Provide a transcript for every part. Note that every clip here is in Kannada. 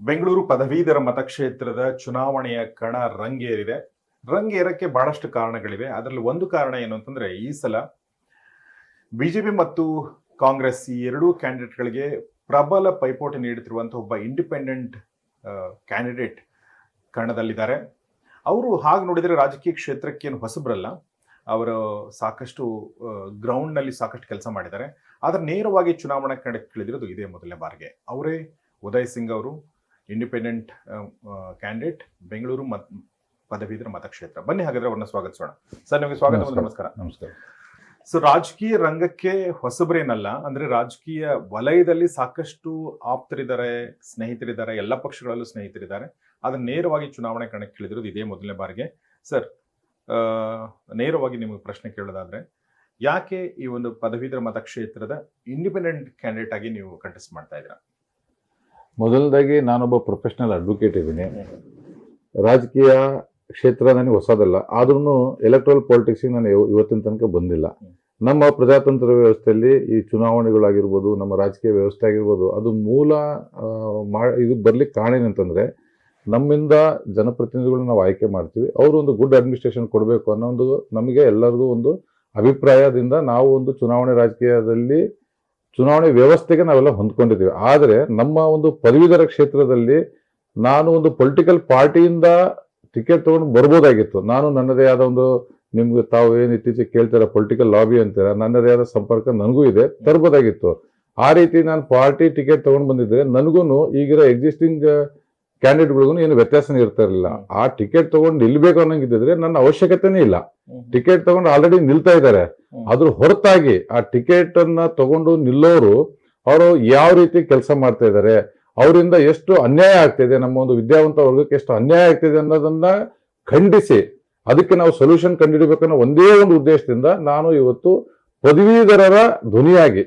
ಬೆಂಗಳೂರು ಪದವೀಧರ ಮತಕ್ಷೇತ್ರದ ಚುನಾವಣೆಯ ಕಣ ರಂಗೇರಿದೆ. ರಂಗೇರಕ್ಕೆ ಬಹಳಷ್ಟು ಕಾರಣಗಳಿವೆ. ಅದರಲ್ಲಿ ಒಂದು ಕಾರಣ ಏನು ಅಂತಂದ್ರೆ, ಈ ಸಲ ಬಿಜೆಪಿ ಮತ್ತು ಕಾಂಗ್ರೆಸ್ ಈ ಎರಡೂ ಕ್ಯಾಂಡಿಡೇಟ್ಗಳಿಗೆ ಪ್ರಬಲ ಪೈಪೋಟಿ ನೀಡುತ್ತಿರುವಂತಹ ಒಬ್ಬ ಇಂಡಿಪೆಂಡೆಂಟ್ ಕ್ಯಾಂಡಿಡೇಟ್ ಕಣದಲ್ಲಿದ್ದಾರೆ. ಅವರು ಹಾಗೆ ನೋಡಿದರೆ ರಾಜಕೀಯ ಕ್ಷೇತ್ರಕ್ಕೆ ಏನು ಹೊಸಬ್ರಲ್ಲ. ಅವರು ಸಾಕಷ್ಟು ಗ್ರೌಂಡ್ನಲ್ಲಿ ಸಾಕಷ್ಟು ಕೆಲಸ ಮಾಡಿದ್ದಾರೆ. ಆದರೆ ನೇರವಾಗಿ ಚುನಾವಣಾ ಕಣಕ್ಕಿಳಿದಿರೋದು ಇದೇ ಮೊದಲನೇ ಬಾರಿಗೆ. ಅವರೇ ಉದಯ್ ಸಿಂಗ್ ಅವರು, ಇಂಡಿಪೆಂಡೆಂಟ್ ಕ್ಯಾಂಡಿಡೇಟ್, ಬೆಂಗಳೂರು ಪದವೀಧರ ಮತಕ್ಷೇತ್ರ. ಬನ್ನಿ ಹಾಗಾದ್ರೆ ಅವ್ರನ್ನ ಸ್ವಾಗತಿಸೋಣ. ಸರ್, ನಿಮಗೆ ಸ್ವಾಗತ. ನಮಸ್ಕಾರ. ನಮಸ್ಕಾರ. ಸೊ, ರಾಜಕೀಯ ರಂಗಕ್ಕೆ ಹೊಸಬ್ರೇನಲ್ಲ, ಅಂದ್ರೆ ರಾಜಕೀಯ ವಲಯದಲ್ಲಿ ಸಾಕಷ್ಟು ಆಪ್ತರಿದ್ದಾರೆ, ಸ್ನೇಹಿತರಿದ್ದಾರೆ, ಎಲ್ಲ ಪಕ್ಷಗಳಲ್ಲೂ ಸ್ನೇಹಿತರಿದ್ದಾರೆ. ಆದ್ರೆ ನೇರವಾಗಿ ಚುನಾವಣೆ ಕಣಕ್ಕೆ ಇಳಿದಿರೋದು ಇದೇ ಮೊದಲನೇ ಬಾರಿಗೆ. ಸರ್, ನೇರವಾಗಿ ನಿಮಗೆ ಪ್ರಶ್ನೆ ಕೇಳೋದಾದ್ರೆ, ಯಾಕೆ ಈ ಒಂದು ಪದವೀಧರ ಮತಕ್ಷೇತ್ರದ ಇಂಡಿಪೆಂಡೆಂಟ್ ಕ್ಯಾಂಡಿಡೇಟ್ ಆಗಿ ನೀವು ಕಂಟೆಸ್ಟ್ ಮಾಡ್ತಾ ಇದ್ದೀರಾ? ಮೊದಲನೇದಾಗಿ ನಾನೊಬ್ಬ ಪ್ರೊಫೆಷನಲ್ ಅಡ್ವೊಕೇಟ್ ಇದ್ದೀನಿ. ರಾಜಕೀಯ ಕ್ಷೇತ್ರ ನನಗೆ ಹೊಸದಲ್ಲ, ಆದ್ರೂ ಎಲೆಕ್ಟ್ರಲ್ ಪಾಲಿಟಿಕ್ಸ್ ನಾನು ಇವತ್ತಿನ ತನಕ ಬಂದಿಲ್ಲ. ನಮ್ಮ ಪ್ರಜಾತಂತ್ರ ವ್ಯವಸ್ಥೆಯಲ್ಲಿ ಈ ಚುನಾವಣೆಗಳಾಗಿರ್ಬೋದು, ನಮ್ಮ ರಾಜಕೀಯ ವ್ಯವಸ್ಥೆ ಆಗಿರ್ಬೋದು, ಅದು ಮೂಲ ಇದು ಬರ್ಲಿಕ್ಕೆ ಕಾರಣ ಏನಂತಂದ್ರೆ, ನಮ್ಮಿಂದ ಜನಪ್ರತಿನಿಧಿಗಳನ್ನ ನಾವು ಆಯ್ಕೆ ಮಾಡ್ತೀವಿ. ಅವರು ಒಂದು ಗುಡ್ ಅಡ್ಮಿನಿಸ್ಟ್ರೇಷನ್ ಕೊಡಬೇಕು ಅನ್ನೋ ಒಂದು ನಮಗೆ ಎಲ್ಲರಿಗೂ ಒಂದು ಅಭಿಪ್ರಾಯದಿಂದ ನಾವು ಒಂದು ಚುನಾವಣೆ ರಾಜಕೀಯದಲ್ಲಿ ಚುನಾವಣೆ ವ್ಯವಸ್ಥೆಗೆ ನಾವೆಲ್ಲ ಹೊಂದ್ಕೊಂಡಿದ್ದೀವಿ. ಆದರೆ ನಮ್ಮ ಒಂದು ಪದವೀಧರ ಕ್ಷೇತ್ರದಲ್ಲಿ ನಾನು ಒಂದು ಪೊಲಿಟಿಕಲ್ ಪಾರ್ಟಿಯಿಂದ ಟಿಕೆಟ್ ತಗೊಂಡು ಬರ್ಬೋದಾಗಿತ್ತು. ನಾನು ನನ್ನದೇ ಆದ ಒಂದು, ನಿಮ್ಗೆ ತಾವು ಏನು ಇತ್ತೀಚೆಗೆ ಕೇಳ್ತೀರಾ ಪೊಲಿಟಿಕಲ್ ಲಾಬಿ ಅಂತೀರ, ನನ್ನದೇ ಆದ ಸಂಪರ್ಕ ನನಗೂ ಇದೆ, ತರ್ಬೋದಾಗಿತ್ತು. ಆ ರೀತಿ ನಾನು ಪಾರ್ಟಿ ಟಿಕೆಟ್ ತಗೊಂಡು ಬಂದಿದ್ರೆ ನನಗೂ ಈಗಿರೋ ಎಕ್ಸಿಸ್ಟಿಂಗ್ ಕ್ಯಾಂಡಿಡೇಟ್ಗಳಿಗೂ ಏನು ವ್ಯತ್ಯಾಸನೇ ಇರ್ತಾ ಇರಲಿಲ್ಲ. ಆ ಟಿಕೆಟ್ ತಗೊಂಡು ನಿಲ್ಬೇಕು ಅನ್ನೋಂಗಿದ್ರೆ ನನ್ನ ಅವಶ್ಯಕತೆನೇ ಇಲ್ಲ. ಟಿಕೆಟ್ ತಗೊಂಡು ಆಲ್ರೆಡಿ ನಿಲ್ತಾ ಇದ್ದಾರೆ. ಅದ್ರ ಹೊರತಾಗಿ ಆ ಟಿಕೆಟ್ ಅನ್ನ ತಗೊಂಡು ನಿಲ್ಲೋರು ಅವರು ಯಾವ ರೀತಿ ಕೆಲಸ ಮಾಡ್ತಾ ಇದ್ದಾರೆ, ಅವರಿಂದ ಎಷ್ಟು ಅನ್ಯಾಯ ಆಗ್ತಿದೆ, ನಮ್ಮ ಒಂದು ವಿದ್ಯಾವಂತ ವರ್ಗಕ್ಕೆ ಎಷ್ಟು ಅನ್ಯಾಯ ಆಗ್ತಿದೆ ಅನ್ನೋದನ್ನ ಖಂಡಿಸಿ ಅದಕ್ಕೆ ನಾವು ಸೊಲ್ಯೂಷನ್ ಕಂಡುಹಿಡಬೇಕನ್ನೋ ಒಂದೇ ಒಂದು ಉದ್ದೇಶದಿಂದ ನಾನು ಇವತ್ತು ಪದವೀಧರರ ಧ್ವನಿಯಾಗಿ,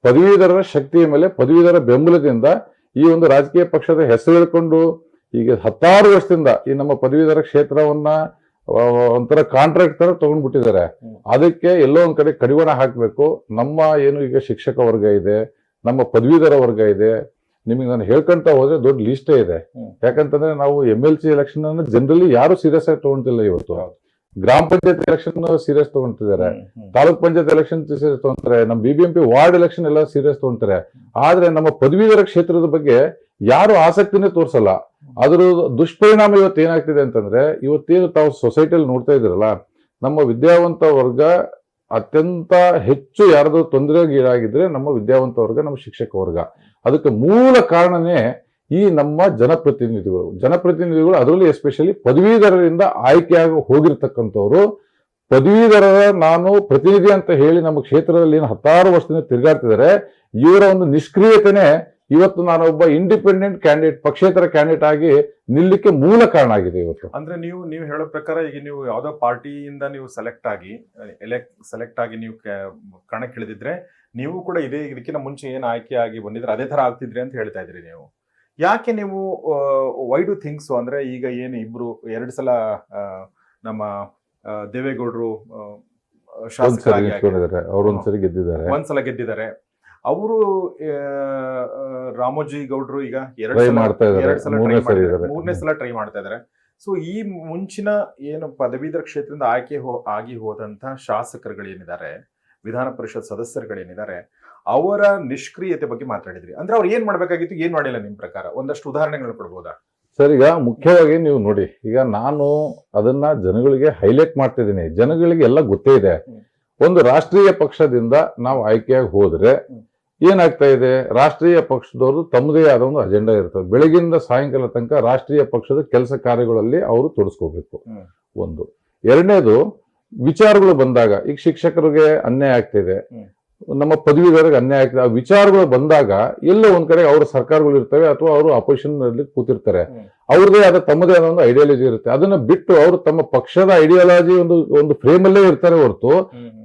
ಪದವೀಧರರ ಶಕ್ತಿಯ ಮೇಲೆ, ಪದವೀಧರ ಬೆಂಬಲದಿಂದ ಈ ಒಂದು ರಾಜಕೀಯ ಪಕ್ಷದ ಹೆಸರು ಹೇಳ್ಕೊಂಡು ಈಗ 10 ವರ್ಷದಿಂದ ಈ ನಮ್ಮ ಪದವೀಧರ ಕ್ಷೇತ್ರವನ್ನ ಒಂಥರ ಕಾಂಟ್ರಾಕ್ಟ್ ತರ ತಗೊಂಡ್ಬಿಟ್ಟಿದ್ದಾರೆ. ಅದಕ್ಕೆ ಎಲ್ಲೋ ಒಂದ್ ಕಡೆ ಕಡಿವಾಣ ಹಾಕ್ಬೇಕು. ನಮ್ಮ ಏನು ಈಗ ಶಿಕ್ಷಕ ವರ್ಗ ಇದೆ, ನಮ್ಮ ಪದವೀಧರ ವರ್ಗ ಇದೆ, ನಿಮಗೆ ನಾನು ಹೇಳ್ಕೊಂತ ಹೋದ್ರೆ ದೊಡ್ಡ ಲಿಸ್ಟೇ ಇದೆ. ಯಾಕಂತಂದ್ರೆ ನಾವು MLC ಎಲೆಕ್ಷನ್ ಅನ್ನು ಜನರಲಿ ಯಾರು ಸೀರಿಯಸ್ ಆಗಿ ತಗೊಂತಿಲ್ಲ. ಇವತ್ತು ಗ್ರಾಮ ಪಂಚಾಯತ್ ಎಲೆಕ್ಷನ್ ಸೀರಿಯಸ್ ತಗೊಂತಿದ್ದಾರೆ, ತಾಲೂಕ್ ಪಂಚಾಯತ್ ಎಲೆಕ್ಷನ್ ಸೀರಿಯಸ್ ತಗೊಂತಾರೆ, ನಮ್ಮ BBMP ವಾರ್ಡ್ ಎಲೆಕ್ಷನ್ ಎಲ್ಲ ಸೀರಿಯಸ್ ತಗೊಂತಾರೆ. ಆದ್ರೆ ನಮ್ಮ ಪದವೀಧರ ಕ್ಷೇತ್ರದ ಬಗ್ಗೆ ಯಾರು ಆಸಕ್ತಿನೇ ತೋರಿಸಲ್ಲ. ಅದ್ರ ದುಷ್ಪರಿಣಾಮ ಇವತ್ತು ಏನಾಗ್ತಿದೆ ಅಂತಂದ್ರೆ, ಇವತ್ತೇನು ತಾವು ಸೊಸೈಟಿಯಲ್ಲಿ ನೋಡ್ತಾ ಇದ್ರಲ್ಲ, ನಮ್ಮ ವಿದ್ಯಾವಂತ ವರ್ಗ ಅತ್ಯಂತ ಹೆಚ್ಚು ಯಾರದು ತೊಂದರೆಗೀಡಾಗಿದ್ರೆ ನಮ್ಮ ವಿದ್ಯಾವಂತ ವರ್ಗ, ನಮ್ಮ ಶಿಕ್ಷಕ ವರ್ಗ. ಅದಕ್ಕೆ ಮೂಲ ಕಾರಣನೇ ಈ ನಮ್ಮ ಜನಪ್ರತಿನಿಧಿಗಳು, ಅದರಲ್ಲಿ ಎಸ್ಪೆಷಲಿ ಪದವೀಧರರಿಂದ ಆಯ್ಕೆಯಾಗಿ ಹೋಗಿರ್ತಕ್ಕಂಥವ್ರು. ಪದವೀಧರರ ನಾನು ಪ್ರತಿನಿಧಿ ಅಂತ ಹೇಳಿ ನಮ್ಮ ಕ್ಷೇತ್ರದಲ್ಲಿ ಏನು 10 ವರ್ಷದಿಂದ ತಿರುಗಾಡ್ತಿದ್ದಾರೆ. ಇವರ ಒಂದು ನಿಷ್ಕ್ರಿಯತೆನೇ ಇವತ್ತು ನಾನೊಬ್ಬ ಇಂಡಿಪೆಂಡೆಂಟ್ ಕ್ಯಾಂಡಿಡೇಟ್, ಪಕ್ಷೇತರ ಕ್ಯಾಂಡಿಡೇಟ್ ಆಗಿ ನಿಲ್ಲಕ್ಕೆ ಮೂಲ ಕಾರಣ ಆಗಿದೆ ಇವತ್ತು. ಅಂದ್ರೆ ನೀವು ಹೇಳೋ ಪ್ರಕಾರ ಈಗ ನೀವು ಯಾವ್ದೋ ಪಾರ್ಟಿಯಿಂದ ನೀವು ಸೆಲೆಕ್ಟ್ ಆಗಿ ನೀವು ಕಣಕ್ಕಿಳಿದಿದ್ರೆ, ನೀವು ಕೂಡ ಇದಕ್ಕಿಂತ ಮುಂಚೆ ಏನು ಆಯ್ಕೆ ಆಗಿ ಬಂದಿದ್ರೆ ಅದೇ ತರ ಆಗ್ತಿದ್ರಿ ಅಂತ ಹೇಳ್ತಾ ಇದ್ರಿ ನೀವು. ಯಾಕೆ ನೀವು ವೈ ಡು ಥಿಂಕ್ಸ್? ಅಂದ್ರೆ ಈಗ ಏನು ಇಬ್ರು 2 ಸಲ ನಮ್ಮ ದೇವೇಗೌಡರು ಒಂದ್ಸಲ ಗೆದ್ದಿದ್ದಾರೆ. ಅವರು ರಾಮೋಜಿ ಗೌಡ್ರು ಈಗ 2 ಸಲ ಮೂರನೇ ಸಲ ಟ್ರೈ ಮಾಡ್ತಾ ಇದ್ದಾರೆ. ಸೊ ಈ ಮುಂಚಿನ ಏನು ಪದವೀಧರ ಕ್ಷೇತ್ರದಿಂದ ಆಗಿ ಹೋದಂತ ಶಾಸಕರುಗಳೇನಿದ್ದಾರೆ, ವಿಧಾನ ಪರಿಷತ್ ಸದಸ್ಯರುಗಳೇನಿದ್ದಾರೆ, ಅವರ ನಿಷ್ಕ್ರಿಯತೆ ಬಗ್ಗೆ ಮಾತಾಡಿದ್ರಿ. ಅಂದ್ರೆ ಅವ್ರು ಏನ್ ಮಾಡ್ಬೇಕಾಗಿತ್ತು, ಏನ್ ಮಾಡಿಲ್ಲ ನಿಮ್ ಪ್ರಕಾರ? ಒಂದಷ್ಟು ಉದಾಹರಣೆಗಳು ಕೊಡ್ಬೋದಾ? ಸರ್, ಈಗ ಮುಖ್ಯವಾಗಿ ನೀವು ನೋಡಿ, ಈಗ ನಾನು ಅದನ್ನ ಜನಗಳಿಗೆ ಹೈಲೈಟ್ ಮಾಡ್ತಿದ್ದೀನಿ. ಜನಗಳಿಗೆ ಎಲ್ಲ ಗೊತ್ತೇ ಇದೆ. ಒಂದು ರಾಷ್ಟ್ರೀಯ ಪಕ್ಷದಿಂದ ನಾವು ಆಯ್ಕೆಯಾಗಿ ಹೋದ್ರೆ ಏನಾಗ್ತಾ ಇದೆ, ರಾಷ್ಟ್ರೀಯ ಪಕ್ಷದವರು ತಮ್ಮದೇ ಆದ ಒಂದು ಅಜೆಂಡಾ ಇರ್ತವೆ. ಬೆಳಗಿಂದ ಸಾಯಂಕಾಲ ತನಕ ರಾಷ್ಟ್ರೀಯ ಪಕ್ಷದ ಕೆಲಸ ಕಾರ್ಯಗಳಲ್ಲಿ ಅವರು ತೊಡಸ್ಕೋಬೇಕು. ಒಂದು. ಎರಡನೇದು, ವಿಚಾರಗಳು ಬಂದಾಗ, ಈಗ ಶಿಕ್ಷಕರಿಗೆ ಅನ್ಯಾಯ ಆಗ್ತಿದೆ, ನಮ್ಮ ಪದವೀಧರಿಗೆ ಅನ್ಯಾಯ ಆಗ್ತದೆ, ಆ ವಿಚಾರಗಳು ಬಂದಾಗ ಎಲ್ಲೋ ಒಂದ್ ಕಡೆ ಅವ್ರ ಸರ್ಕಾರಗಳು ಇರ್ತವೆ ಅಥವಾ ಅವರು ಅಪೋಸಿಷನ್ ನಲ್ಲಿ ಕೂತಿರ್ತಾರೆ. ಅವ್ರದೇ ಆದ ತಮ್ಮದೇ ಆದ ಒಂದು ಐಡಿಯಾಲಜಿ ಇರುತ್ತೆ. ಅದನ್ನ ಬಿಟ್ಟು ಅವರು ತಮ್ಮ ಪಕ್ಷದ ಐಡಿಯಾಲಜಿ ಒಂದು ಫ್ರೇಮ್ ಅಲ್ಲೇ ಇರ್ತಾರೆ ಹೊರತು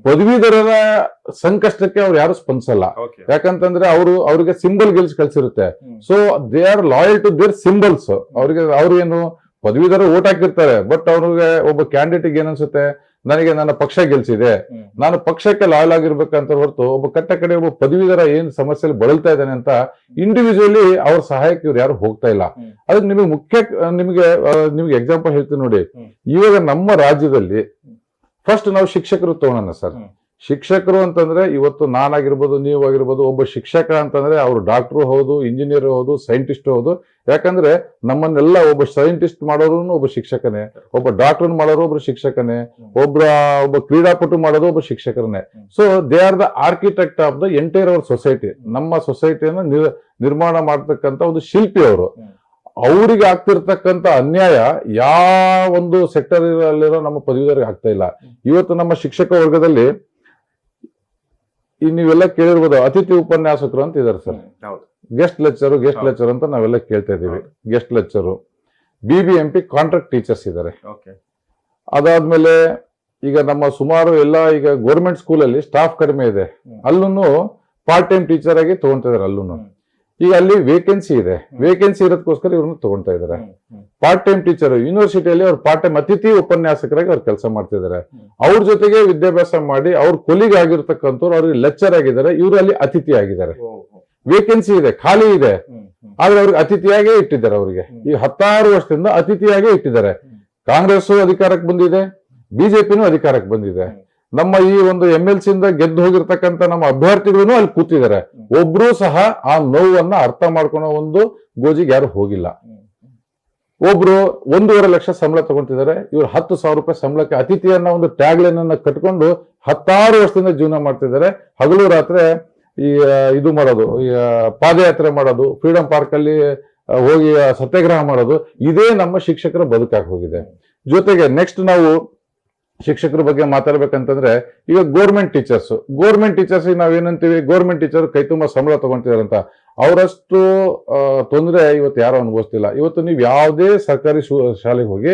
ಪದವೀಧರರ ಸಂಕಷ್ಟಕ್ಕೆ ಅವ್ರು ಯಾರು ಸ್ಪಂದಿಸಲ್ಲ. ಯಾಕಂತಂದ್ರೆ ಅವ್ರಿಗೆ ಸಿಂಬಲ್ ಕಳ್ಸಿರುತ್ತೆ. So they are loyal to their symbols. ಅವ್ರು ಏನು ಪದವೀಧರ ಓಟ್ ಹಾಕಿರ್ತಾರೆ, ಬಟ್ ಅವ್ರಿಗೆ ಒಬ್ಬ ಕ್ಯಾಂಡಿಡೇಟ್ ಏನನ್ಸುತ್ತೆ, ನನಗೆ ನನ್ನ ಪಕ್ಷ ಗೆಲ್ಸಿದೆ, ನಾನು ಪಕ್ಷಕ್ಕೆ ಲಾಯಲ್ ಆಗಿರ್ಬೇಕಂತ ಹೊರತು ಒಬ್ಬ ಕಟ್ಟ ಕಡೆ ಒಬ್ಬ ಪದವೀಧರ ಏನ್ ಸಮಸ್ಯೆಯಲ್ಲಿ ಬಳಲ್ತಾ ಇದ್ದಾನೆ ಅಂತ ಇಂಡಿವಿಜುವಲಿ ಅವ್ರ ಸಹಾಯಕ್ಕೆ ಇವ್ರು ಯಾರು ಹೋಗ್ತಾ ಇಲ್ಲ. ಅದಕ್ಕೆ ನಿಮಗೆ ಎಕ್ಸಾಂಪಲ್ ಹೇಳ್ತೀನಿ ನೋಡಿ. ಇವಾಗ ನಮ್ಮ ರಾಜ್ಯದಲ್ಲಿ ಫಸ್ಟ್ ನಾವು ಶಿಕ್ಷಕರು ತಗೊಳ್ಳೋಣ ಸರ್. ಶಿಕ್ಷಕರು ಅಂತಂದ್ರೆ ಇವತ್ತು ನಾನಾಗಿರ್ಬೋದು, ನೀವಾಗಿರ್ಬೋದು, ಒಬ್ಬ ಶಿಕ್ಷಕ ಅಂತಂದ್ರೆ ಅವ್ರು ಡಾಕ್ಟ್ರು ಹೌದು, ಇಂಜಿನಿಯರ್ ಹೌದು, ಸೈಂಟಿಸ್ಟ್ ಹೌದು. ಯಾಕಂದ್ರೆ ನಮ್ಮನ್ನೆಲ್ಲ ಒಬ್ಬ ಸೈಂಟಿಸ್ಟ್ ಮಾಡೋರು ಒಬ್ಬ ಶಿಕ್ಷಕನೇ, ಒಬ್ಬ ಡಾಕ್ಟರ್ ಮಾಡೋರು ಒಬ್ಬ ಶಿಕ್ಷಕನೇ, ಒಬ್ಬ ಕ್ರೀಡಾಪಟು ಮಾಡೋದು ಒಬ್ಬ ಶಿಕ್ಷಕರನ್ನೇ. So they are the architect of the entire our society. ನಮ್ಮ ಸೊಸೈಟಿಯನ್ನ ನಿರ್ಮಾಣ ಮಾಡ್ತಕ್ಕಂಥ ಒಂದು ಶಿಲ್ಪಿ ಅವರು. ಅವರಿಗೆ ಆಗ್ತಿರ್ತಕ್ಕಂಥ ಅನ್ಯಾಯ ಯಾವ ಒಂದು ಸೆಕ್ಟರ್ ಅಲ್ಲಿರೋ ನಮ್ಮ ಪದವೀಧರಿಗೆ ಆಗ್ತಾ ಇಲ್ಲ. ಇವತ್ತು ನಮ್ಮ ಶಿಕ್ಷಕ ವರ್ಗದಲ್ಲಿ ನೀವೆಲ್ಲ ಕೇಳಿರ್ಬೋದು, ಅತಿಥಿ ಉಪನ್ಯಾಸಕರು ಅಂತ ಇದಾರೆ ಸರ್. ಗೆಸ್ಟ್ ಲೆಕ್ಚರ್ ಅಂತ ನಾವೆಲ್ಲ ಕೇಳ್ತಾ ಇದೀವಿ. Guest lecture, BBMP contract teachers ಇದ್ದಾರೆ. ಅದಾದ್ಮೇಲೆ ಈಗ ನಮ್ಮ ಸುಮಾರು ಎಲ್ಲ ಈಗ ಗೌರ್ಮೆಂಟ್ ಸ್ಕೂಲಲ್ಲಿ ಸ್ಟಾಫ್ ಕಡಿಮೆ ಇದೆ, ಅಲ್ಲೂ ಪಾರ್ಟ್ ಟೈಮ್ ಟೀಚರ್ ಆಗಿ ತಗೊಂತಾ ಇದಾರೆ. ಅಲ್ಲೂ ಈಗ ಅಲ್ಲಿ ವೇಕೆನ್ಸಿ ಇದೆ, ವೇಕೆನ್ಸಿ ಇರೋದಕ್ಕೋಸ್ಕರ ಇವ್ರನ್ನ ತಗೊಂತಾ ಇದಾರೆ. ಪಾರ್ಟ್ ಟೈಮ್ ಟೀಚರ್ ಯೂನಿವರ್ಸಿಟಿಯಲ್ಲಿ ಅವ್ರು ಪಾರ್ಟ್ ಟೈಮ್ ಅತಿಥಿ ಉಪನ್ಯಾಸಕರಾಗಿ ಅವ್ರು ಕೆಲಸ ಮಾಡ್ತಿದ್ದಾರೆ. ಅವ್ರ ಜೊತೆಗೆ ವಿದ್ಯಾಭ್ಯಾಸ ಮಾಡಿ ಅವ್ರ ಕೊಲಿಗ್ ಆಗಿರ್ತಕ್ಕಂಥವ್ರು ಅವ್ರಿಗೆ ಲೆಕ್ಚರ್ ಆಗಿದ್ದಾರೆ, ಇವರು ಅಲ್ಲಿ ಅತಿಥಿ ಆಗಿದ್ದಾರೆ. ವೇಕೆನ್ಸಿ ಇದೆ, ಖಾಲಿ ಇದೆ, ಆದ್ರೆ ಅವ್ರಿಗೆ ಅತಿಥಿಯಾಗೇ ಇಟ್ಟಿದ್ದಾರೆ. ಅವ್ರಿಗೆ ಈಗ 16 ವರ್ಷದಿಂದ ಅತಿಥಿಯಾಗೇ ಇಟ್ಟಿದ್ದಾರೆ. ಕಾಂಗ್ರೆಸ್ ಅಧಿಕಾರಕ್ಕೆ ಬಂದಿದೆ, ಬಿಜೆಪಿನೂ ಅಧಿಕಾರಕ್ಕೆ ಬಂದಿದೆ. ನಮ್ಮ ಈ ಒಂದು MLC ಇಂದ ಗೆದ್ದು ಹೋಗಿರ್ತಕ್ಕಂಥ ನಮ್ಮ ಅಭ್ಯರ್ಥಿಗಳು ಅಲ್ಲಿ ಕೂತಿದ್ದಾರೆ. ಒಬ್ರು ಸಹ ಆ ನೋವನ್ನ ಅರ್ಥ ಮಾಡ್ಕೊಳೋ ಒಂದು ಗೋಜಿಗೆ ಯಾರು ಹೋಗಿಲ್ಲ. ಒಬ್ರು 1.5 ಲಕ್ಷ ಸಂಬಳ ತಗೊಂತಿದ್ದಾರೆ, ಇವ್ರು 10,000 ರೂಪಾಯಿ ಸಂಬಳಕ್ಕೆ ಅತಿಥಿಯನ್ನ ಒಂದು ಟ್ಯಾಗ್ ಲೈನ್ ಅನ್ನ ಕಟ್ಕೊಂಡು 16 ವರ್ಷದಿಂದ ಜೀವನ ಮಾಡ್ತಿದ್ದಾರೆ. ಹಗಲು ರಾತ್ರಿ ಇದು ಮಾಡೋದು, ಪಾದಯಾತ್ರೆ ಮಾಡೋದು, ಫ್ರೀಡಂ ಪಾರ್ಕ್ ಅಲ್ಲಿ ಹೋಗಿ ಸತ್ಯಾಗ್ರಹ ಮಾಡೋದು, ಇದೇ ನಮ್ಮ ಶಿಕ್ಷಕರ ಬದುಕಾಗಿ ಹೋಗಿದೆ. ಜೊತೆಗೆ ನೆಕ್ಸ್ಟ್ ನಾವು ಶಿಕ್ಷಕರ ಬಗ್ಗೆ ಮಾತಾಡ್ಬೇಕಂತಂದ್ರೆ ಈಗ ಗೋರ್ಮೆಂಟ್ ಟೀಚರ್ಸ್ ನಾವೇನಂತೀವಿ, ಗೋರ್ಮೆಂಟ್ ಟೀಚರ್ ಕೈ ತುಂಬಾ ಸಂಬಳ ತಗೊಂತಿದಾರೆ ಅಂತ. ಅವರಷ್ಟು ತೊಂದರೆ ಇವತ್ತು ಯಾರು ಅನುಭವಿಸ್ತಿಲ್ಲ. ಇವತ್ತು ನೀವು ಯಾವುದೇ ಸರ್ಕಾರಿ ಶಾಲೆಗೆ ಹೋಗಿ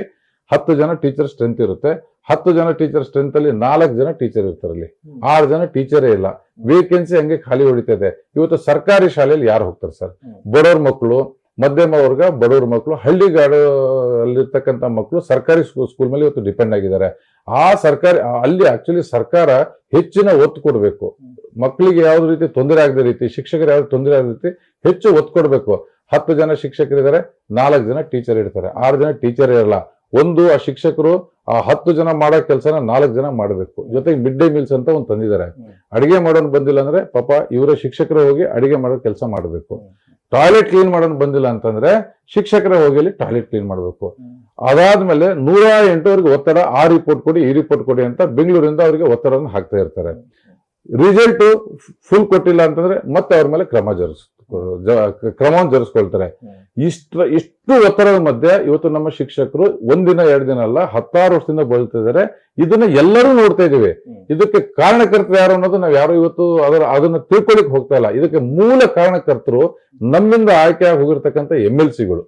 10 ಜನ ಟೀಚರ್ ಸ್ಟ್ರೆಂತ್ ಇರುತ್ತೆ. 10 ಜನ ಟೀಚರ್ ಸ್ಟ್ರೆಂತ್ ಅಲ್ಲಿ 4 ಜನ ಟೀಚರ್ ಇರ್ತಾರಲ್ಲಿ, 6 ಜನ ಟೀಚರೇ ಇಲ್ಲ. ವೇಕೆನ್ಸಿ ಹಂಗೆ ಖಾಲಿ ಹೊಡಿತಾ ಇದೆ. ಇವತ್ತು ಸರ್ಕಾರಿ ಶಾಲೆಯಲ್ಲಿ ಯಾರು ಹೋಗ್ತಾರೆ ಸರ್? ಬಡವ್ರ ಮಕ್ಕಳು, ಮಧ್ಯಮ ವರ್ಗ, ಬಡವ್ರ ಮಕ್ಕಳು, ಹಳ್ಳಿಗಾಡಲ್ಲಿರ್ತಕ್ಕಂಥ ಮಕ್ಕಳು ಸರ್ಕಾರಿ ಸ್ಕೂಲ್ ಮೇಲೆ ಇವತ್ತು ಡಿಪೆಂಡ್ ಆಗಿದ್ದಾರೆ. ಅಲ್ಲಿ ಆಕ್ಚುಲಿ ಸರ್ಕಾರ ಹೆಚ್ಚಿನ ಒತ್ತು ಕೊಡಬೇಕು. ಮಕ್ಕಳಿಗೆ ಯಾವ್ದು ರೀತಿ ತೊಂದರೆ ಆಗದ ರೀತಿ, ಶಿಕ್ಷಕರು ಯಾವ್ದು ತೊಂದರೆ ಆಗದ ರೀತಿ ಹೆಚ್ಚು ಒತ್ತು ಕೊಡಬೇಕು. 10 ಜನ ಶಿಕ್ಷಕರಿದ್ದಾರೆ, 4 ಜನ ಟೀಚರ್ ಇರ್ತಾರೆ, 6 ಜನ ಟೀಚರ್ ಇರಲ್ಲ. ಆ ಶಿಕ್ಷಕರು ಆ 10 ಜನ ಮಾಡೋ ಕೆಲಸನ 4 ಜನ ಮಾಡಬೇಕು. ಜೊತೆಗೆ ಮಿಡ್ ಡೇ ಮೀಲ್ಸ್ ಅಂತ ಒಂದು ತಂದಿದ್ದಾರೆ. ಅಡಿಗೆ ಮಾಡೋನ್ ಬಂದಿಲ್ಲ ಅಂದ್ರೆ ಪಾಪ ಇವರ ಶಿಕ್ಷಕರು ಹೋಗಿ ಅಡಿಗೆ ಮಾಡೋ ಕೆಲಸ ಮಾಡಬೇಕು. ಟಾಯ್ಲೆಟ್ ಕ್ಲೀನ್ ಮಾಡೋನ್ ಬಂದಿಲ್ಲ ಅಂತಂದ್ರೆ ಶಿಕ್ಷಕರೇ ಹೋಗಿ ಅಲ್ಲಿ ಟಾಯ್ಲೆಟ್ ಕ್ಲೀನ್ ಮಾಡಬೇಕು. ಅದಾದ್ಮೇಲೆ 108 ಒತ್ತಡ, ಆ ರಿಪೋರ್ಟ್ ಕೊಡಿ, ಈ ರಿಪೋರ್ಟ್ ಕೊಡಿ ಅಂತ ಬೆಂಗಳೂರಿಂದ ಅವರಿಗೆ ಒತ್ತಡವನ್ನು ಹಾಕ್ತಾ ಇರ್ತಾರೆ. ರಿಸಲ್ಟ್ ಫುಲ್ ಕೊಟ್ಟಿಲ್ಲ ಅಂತಂದ್ರೆ ಮತ್ತೆ ಅವ್ರ ಮೇಲೆ ಕ್ರಮವನ್ನು ಜರುಗಿಸ್ಕೊಳ್ತಾರೆ. ಇಷ್ಟು ಒತ್ತಡದ ಮಧ್ಯೆ ಇವತ್ತು ನಮ್ಮ ಶಿಕ್ಷಕರು 1 ದಿನ 2 ದಿನ ಅಲ್ಲ 16 ವರ್ಷದಿಂದ ಬಳಲ್ತಿದ್ದಾರೆ. ಇದನ್ನ ಎಲ್ಲರೂ ನೋಡ್ತಾ ಇದೀವಿ. ಇದಕ್ಕೆ ಕಾರಣಕರ್ತರು ಯಾರು ಅನ್ನೋದು ನಾವು ಯಾರು ಇವತ್ತು ಅದನ್ನ ತಿಳ್ಕೊಳಿಕ್ ಹೋಗ್ತಾ ಇಲ್ಲ. ಇದಕ್ಕೆ ಮೂಲ ಕಾರಣಕರ್ತರು ನಮ್ಮಿಂದ ಆಯ್ಕೆಯಾಗಿ ಹೋಗಿರ್ತಕ್ಕಂಥ MLCಗಳು.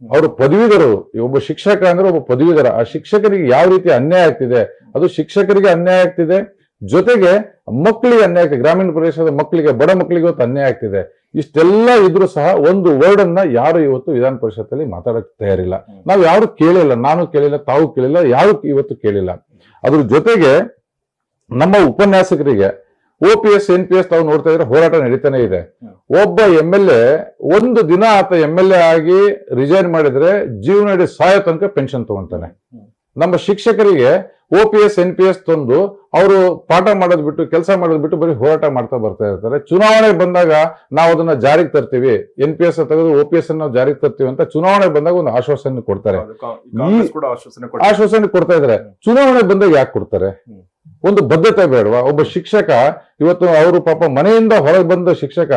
ಅವರು ಪದವೀಧರರು. ಒಬ್ಬ ಶಿಕ್ಷಕ ಅಂದ್ರೆ ಒಬ್ಬ ಪದವೀಧರ. ಆ ಶಿಕ್ಷಕರಿಗೆ ಯಾವ ರೀತಿ ಅನ್ಯಾಯ ಆಗ್ತಿದೆ, ಅದು ಶಿಕ್ಷಕರಿಗೆ ಅನ್ಯಾಯ ಆಗ್ತಿದೆ, ಜೊತೆಗೆ ಮಕ್ಕಳಿಗೆ ಅನ್ಯಾಯ ಆಗ್ತಿದೆ. ಗ್ರಾಮೀಣ ಪ್ರದೇಶದ ಮಕ್ಕಳಿಗೆ, ಬಡ ಮಕ್ಕಳಿಗೆ ಇವತ್ತು ಅನ್ಯಾಯ ಆಗ್ತಿದೆ. ಇಷ್ಟೆಲ್ಲ ಇದ್ರೂ ಸಹ ಒಂದು ವರ್ಡ್ ಅನ್ನ ಯಾರು ಇವತ್ತು ವಿಧಾನ ಪರಿಷತ್ತಲ್ಲಿ ಮಾತಾಡಕ್ ತಯಾರಿಲ್ಲ. ನಾವು ಯಾರು ಕೇಳಿಲ್ಲ, ನಾನು ಕೇಳಿಲ್ಲ, ತಾವು ಕೇಳಿಲ್ಲ, ಯಾರು ಇವತ್ತು ಕೇಳಿಲ್ಲ. ಅದ್ರ ಜೊತೆಗೆ ನಮ್ಮ ಉಪನ್ಯಾಸಕರಿಗೆ OPS NPS ತಾವು ನೋಡ್ತಾ ಇದ್ರೆ ಹೋರಾಟ ನಡೀತಾನೆ ಇದೆ. ಒಬ್ಬ MLA 1 ದಿನ ಆತ MLA ಆಗಿ ರಿಸೈನ್ ಮಾಡಿದ್ರೆ ಜೀವನ ಸಾಯೋ ತನಕ ಪೆನ್ಷನ್ ತಗೊಂತಾನೆ. ನಮ್ಮ ಶಿಕ್ಷಕರಿಗೆ OPS NPS ತಂದು ಅವರು ಪಾಠ ಮಾಡೋದ್ ಬಿಟ್ಟು, ಕೆಲಸ ಮಾಡೋದ್ ಬಿಟ್ಟು ಬರೀ ಹೋರಾಟ ಮಾಡ್ತಾ ಬರ್ತಾ ಇರ್ತಾರೆ. ಚುನಾವಣೆ ಬಂದಾಗ ನಾವು ಅದನ್ನ ಜಾರಿಗೆ ತರ್ತೀವಿ, NPS ತೆಗೆದು OPS ನಾವು ಜಾರಿಗೆ ತರ್ತೀವಿ ಅಂತ ಚುನಾವಣೆ ಬಂದಾಗ ಒಂದು ಆಶ್ವಾಸನೆ ಕೊಡ್ತಾರೆ. ಆಶ್ವಾಸನೆ ಕೊಡ್ತಾ ಇದಾರೆ. ಚುನಾವಣೆ ಬಂದಾಗ ಯಾಕೆ ಕೊಡ್ತಾರೆ? ಒಂದು ಬದ್ಧತೆ ಬೇಡವಾ? ಒಬ್ಬ ಶಿಕ್ಷಕ ಇವತ್ತು ಅವರು ಪಾಪ ಮನೆಯಿಂದ ಹೊರಗೆ ಬಂದ ಶಿಕ್ಷಕ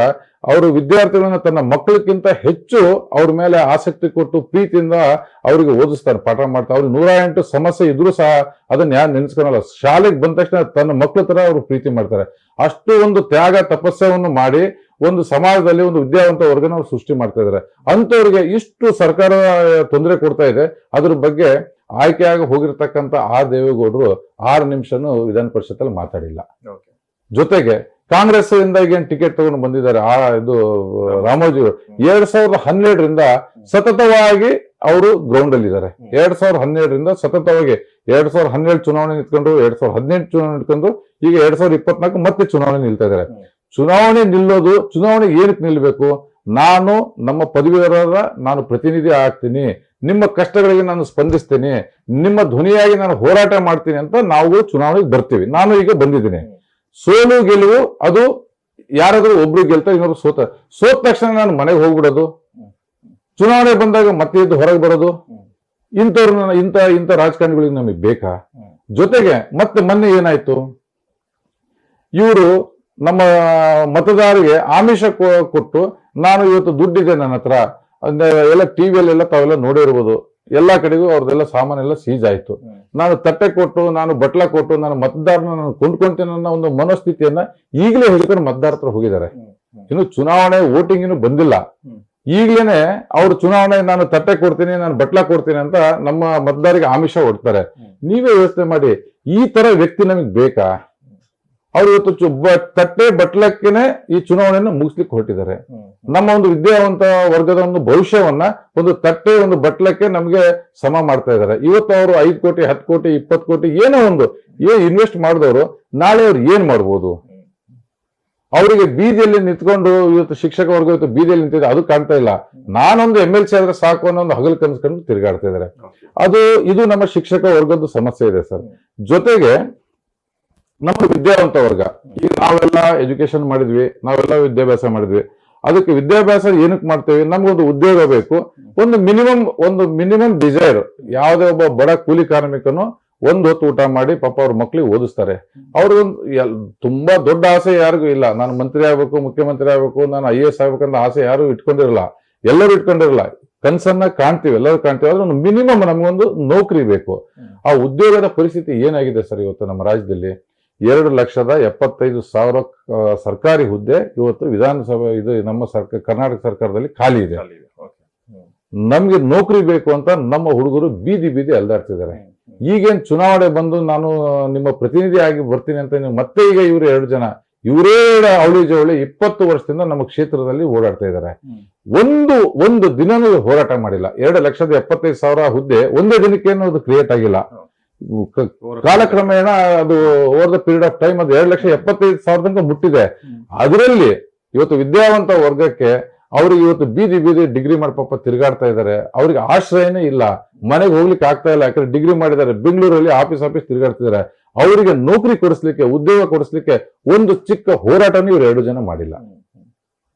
ಅವರು ವಿದ್ಯಾರ್ಥಿಗಳನ್ನ ತನ್ನ ಮಕ್ಕಳಕ್ಕಿಂತ ಹೆಚ್ಚು ಅವ್ರ ಮೇಲೆ ಆಸಕ್ತಿ ಕೊಟ್ಟು ಪ್ರೀತಿಯಿಂದ ಅವರಿಗೆ ಓದಿಸ್ತಾರೆ, ಪಾಠ ಮಾಡ್ತಾರೆ. ಅವ್ರಿಗೆ 108 ಸಮಸ್ಯೆ ಇದ್ರೂ ಸಹ ಅದನ್ನ ಯಾರು ನೆನ್ಸ್ಕೊಳಲ್ಲ. ಶಾಲೆಗೆ ಬಂದ ತಕ್ಷಣ ತನ್ನ ಮಕ್ಕಳ ತರ ಅವರು ಪ್ರೀತಿ ಮಾಡ್ತಾರೆ. ಅಷ್ಟು ಒಂದು ತ್ಯಾಗ ತಪಸ್ಸವನ್ನು ಮಾಡಿ ಒಂದು ಸಮಾಜದಲ್ಲಿ ಒಂದು ವಿದ್ಯಾವಂತ ವರ್ಗನ ಅವ್ರು ಸೃಷ್ಟಿ ಮಾಡ್ತಾ ಇದ್ದಾರೆ. ಅಂತವ್ರಿಗೆ ಇಷ್ಟು ಸರ್ಕಾರ ತೊಂದರೆ ಕೊಡ್ತಾ ಇದೆ. ಅದ್ರ ಬಗ್ಗೆ ಆಯ್ಕೆಯಾಗಿ ಹೋಗಿರ್ತಕ್ಕಂಥ ದೇವೇಗೌಡರು 6 ನಿಮಿಷನೂ ವಿಧಾನ ಪರಿಷತ್ತಲ್ಲಿ ಮಾತಾಡಿಲ್ಲ. ಜೊತೆಗೆ ಕಾಂಗ್ರೆಸ್ ಇಂದ ಏನ್ ಟಿಕೆಟ್ ತಗೊಂಡು ಬಂದಿದ್ದಾರೆ ಇದು ರಾಮೋಜಿ 2012ರಿಂದ ಸತತವಾಗಿ ಅವರು ಗ್ರೌಂಡ್ ಅಲ್ಲಿ ಇದ್ದಾರೆ. 2012ರಿಂದ ಸತತವಾಗಿ 2017 ಚುನಾವಣೆ ನಿಂತ್ಕೊಂಡ್ರು, 2018 ಚುನಾವಣೆ ನಿಂತ್ಕೊಂಡ್ರು, ಈಗ 2024 ಮತ್ತೆ ಚುನಾವಣೆ ನಿಲ್ತಾ ಇದ್ದಾರೆ. ಚುನಾವಣೆ ನಿಲ್ಲೋದು, ಚುನಾವಣೆ ಏನಕ್ಕೆ ನಿಲ್ಬೇಕು? ನಾನು ನಮ್ಮ ಪದವೀಧರರ ನಾನು ಪ್ರತಿನಿಧಿ ಆಗ್ತೀನಿ, ನಿಮ್ಮ ಕಷ್ಟಗಳಿಗೆ ನಾನು ಸ್ಪಂದಿಸ್ತೀನಿ, ನಿಮ್ಮ ಧ್ವನಿಯಾಗಿ ನಾನು ಹೋರಾಟ ಮಾಡ್ತೀನಿ ಅಂತ ನಾವು ಚುನಾವಣೆಗೆ ಬರ್ತೀವಿ. ನಾನು ಈಗ ಬಂದಿದ್ದೀನಿ. ಸೋಲು ಗೆಲುವು ಅದು ಯಾರಾದ್ರೂ ಒಬ್ರು ಗೆಲ್ತಾರೆ, ಇನ್ನೊಬ್ರು ಸೋತ ತಕ್ಷಣ ನಾನು ಮನೆಗೆ ಹೋಗ್ಬಿಡೋದು, ಚುನಾವಣೆ ಬಂದಾಗ ಮತ್ತೆ ಇದು ಹೊರಗೆ ಬರೋದು, ಇಂಥವ್ರನ್ನ ಇಂಥ ರಾಜಕಾರಣಿಗಳಿಗೆ ನಮಗೆ ಬೇಕಾ? ಜೊತೆಗೆ ಮತ್ತೆ ಮೊನ್ನೆ ಏನಾಯ್ತು, ಇವರು ನಮ್ಮ ಮತದಾರರಿಗೆ ಆಮಿಷ ಕೊಟ್ಟು, ನಾನು ಇವತ್ತು ದುಡ್ಡಿದೆ ನನ್ನ ಹತ್ರ, ಎಲ್ಲ ಟಿವಿಯಲ್ಲೆಲ್ಲ ತಾವೆಲ್ಲ ನೋಡಿರ್ಬೋದು, ಎಲ್ಲಾ ಕಡೆಗೂ ಅವ್ರದ್ದೆಲ್ಲ ಸಾಮಾನೆಲ್ಲ ಸೀಜ್ ಆಯ್ತು, ನಾನು ತಟ್ಟೆ ಕೊಟ್ಟು, ನಾನು ಬಟ್ಲ ಕೊಟ್ಟು, ನಾನು ಮತದಾರನ ನಾನು ಕೊಂಡ್ಕೊಂತೇನೆ ಅನ್ನೋ ಒಂದು ಮನಸ್ಥಿತಿಯನ್ನ ಈಗಲೇ ಹಿಡ್ಕೊಂಡು ಮತದಾರ ಹತ್ರ ಹೋಗಿದ್ದಾರೆ. ಇನ್ನು ಚುನಾವಣೆ ವೋಟಿಂಗ್ ಇನ್ನು ಬಂದಿಲ್ಲ, ಈಗ್ಲೇನೆ ಅವ್ರು ಚುನಾವಣೆ ನಾನು ತಟ್ಟೆ ಕೊಡ್ತೀನಿ, ನಾನು ಬಟ್ಲ ಕೊಡ್ತೀನಿ ಅಂತ ನಮ್ಮ ಮತದಾರಿಗೆ ಆಮಿಷ ಹೊಡ್ತಾರೆ. ನೀವೇ ಯೋಚನೆ ಮಾಡಿ, ಈ ತರ ವ್ಯಕ್ತಿ ನಮಗ್ ಬೇಕಾ? ಅವ್ರು ಇವತ್ತು ತಟ್ಟೆ ಬಟ್ಲಕ್ಕೇನೆ ಈ ಚುನಾವಣೆಯನ್ನು ಮುಗಿಸ್ಲಿಕ್ಕೆ ಹೊರಟಿದ್ದಾರೆ. ನಮ್ಮ ಒಂದು ವಿದ್ಯಾವಂತ ವರ್ಗದ ಒಂದು ಭವಿಷ್ಯವನ್ನ ಒಂದು ತಟ್ಟೆ ಒಂದು ಬಟ್ಲಕ್ಕೆ ನಮ್ಗೆ ಸಮ ಮಾಡ್ತಾ ಇದ್ದಾರೆ. ಇವತ್ತು ಅವರು 5 ಕೋಟಿ 10 ಕೋಟಿ 20 ಕೋಟಿ ಏನೋ ಒಂದು ಇನ್ವೆಸ್ಟ್ ಮಾಡಿದವರು ನಾಳೆ ಅವ್ರು ಏನ್ ಮಾಡ್ಬೋದು? ಅವರಿಗೆ ಬೀದಿಯಲ್ಲಿ ನಿಂತ್ಕೊಂಡು ಇವತ್ತು ಶಿಕ್ಷಕ ವರ್ಗ ಇವತ್ತು ಬೀದಿಯಲ್ಲಿ ನಿಂತಿದೆ, ಅದು ಕಾಣ್ತಾ ಇಲ್ಲ. ನಾನೊಂದು MLC ಆದ್ರೆ ಸಾಕು ಅನ್ನೋ ಒಂದು ಹಗಲು ಕನ್ಸ್ಕೊಂಡು ತಿರುಗಾಡ್ತಾ ಇದ್ದಾರೆ. ಇದು ನಮ್ಮ ಶಿಕ್ಷಕ ವರ್ಗದ ಸಮಸ್ಯೆ ಇದೆ ಸರ್. ಜೊತೆಗೆ ನಮ್ಮ ವಿದ್ಯಾವಂತ ವರ್ಗ, ಈಗ ನಾವೆಲ್ಲ ಎಜುಕೇಶನ್ ಮಾಡಿದ್ವಿ, ನಾವೆಲ್ಲ ವಿದ್ಯಾಭ್ಯಾಸ ಮಾಡಿದ್ವಿ. ಅದಕ್ಕೆ ವಿದ್ಯಾಭ್ಯಾಸ ಏನಕ್ಕೆ ಮಾಡ್ತೇವೆ? ನಮ್ಗೊಂದು ಉದ್ಯೋಗ ಬೇಕು, ಒಂದು ಮಿನಿಮಮ್ ಡಿಸೈರ್. ಯಾವುದೇ ಒಬ್ಬ ಬಡ ಕೂಲಿ ಕಾರ್ಮಿಕನು ಒಂದು ಹೊತ್ತು ಊಟ ಮಾಡಿ ಪಾಪ ಅವ್ರ ಮಕ್ಳಿಗೆ ಓದಿಸ್ತಾರೆ. ಅವ್ರಿಗೊಂದು ತುಂಬಾ ದೊಡ್ಡ ಆಸೆ ಯಾರಿಗೂ ಇಲ್ಲ, ನಾನು ಮಂತ್ರಿ ಆಗ್ಬೇಕು, ಮುಖ್ಯಮಂತ್ರಿ ಆಗ್ಬೇಕು, ನಾನು IAS ಆಗ್ಬೇಕಂತ ಆಸೆ ಯಾರು ಇಟ್ಕೊಂಡಿರಲ್ಲ, ಎಲ್ಲರೂ ಇಟ್ಕೊಂಡಿರಲ್ಲ. ಕನ್ಸನ್ನ ಕಾಣ್ತೀವಿ, ಎಲ್ಲರೂ ಕಾಣ್ತೀವಿ. ಆದ್ರೆ ಒಂದು ಮಿನಿಮಮ್ ನಮಗೊಂದು ನೌಕರಿ ಬೇಕು. ಆ ಉದ್ಯೋಗದ ಪರಿಸ್ಥಿತಿ ಏನಾಗಿದೆ ಸರ್ ಇವತ್ತು ನಮ್ಮ ರಾಜ್ಯದಲ್ಲಿ? 2,75,000 ಸರ್ಕಾರಿ ಹುದ್ದೆ ಇವತ್ತು ವಿಧಾನಸಭೆ ಇದು ನಮ್ಮ ಕರ್ನಾಟಕ ಸರ್ಕಾರದಲ್ಲಿ ಖಾಲಿ ಇದೆ. ನಮ್ಗೆ ನೌಕರಿ ಬೇಕು ಅಂತ ನಮ್ಮ ಹುಡುಗರು ಬೀದಿ ಅಲ್ದಾಡ್ತಿದ್ದಾರೆ. ಈಗೇನ್ ಚುನಾವಣೆ ಬಂದು ನಾನು ನಿಮ್ಮ ಪ್ರತಿನಿಧಿ ಆಗಿ ಬರ್ತೀನಿ ಅಂತ ನೀವು ಮತ್ತೆ ಈಗ ಇವರು 2 ಜನ ಇವರೇ ಅವಳಿ ಜವಳಿ 20 ವರ್ಷದಿಂದ ನಮ್ಮ ಕ್ಷೇತ್ರದಲ್ಲಿ ಓಡಾಡ್ತಾ ಇದ್ದಾರೆ. ಒಂದು ದಿನನೂ ಹೋರಾಟ ಮಾಡಿಲ್ಲ. 2,75,000 ಹುದ್ದೆ ಒಂದೇ ದಿನಕ್ಕೇನು ಅದು ಕ್ರಿಯೇಟ್ ಆಗಿಲ್ಲ. ಕಾಲಕ್ರಮೇಣ ಅದು over the period of time ಅದು 2,75,000 ತನಕ ಮುಟ್ಟಿದೆ. ಅದರಲ್ಲಿ ಇವತ್ತು ವಿದ್ಯಾವಂತ ವರ್ಗಕ್ಕೆ ಅವ್ರಿಗೆ ಇವತ್ತು ಬೀದಿ ಡಿಗ್ರಿ ಮಾಡಿ ಪಾಪ ತಿರುಗಾಡ್ತಾ ಇದ್ದಾರೆ. ಅವ್ರಿಗೆ ಆಶ್ರಯನೇ ಇಲ್ಲ, ಮನೆಗೆ ಹೋಗ್ಲಿಕ್ಕೆ ಆಗ್ತಾ ಇಲ್ಲ. ಯಾಕಂದ್ರೆ ಡಿಗ್ರಿ ಮಾಡಿದ್ದಾರೆ, ಬೆಂಗಳೂರಲ್ಲಿ ಆಫೀಸ್ ತಿರುಗಾಡ್ತಿದ್ದಾರೆ. ಅವರಿಗೆ ನೌಕರಿ ಕೊಡಿಸ್ಲಿಕ್ಕೆ, ಉದ್ಯೋಗ ಕೊಡಿಸ್ಲಿಕ್ಕೆ ಒಂದು ಚಿಕ್ಕ ಹೋರಾಟನೂ ಇವರು 2 ಜನ ಮಾಡಿಲ್ಲ.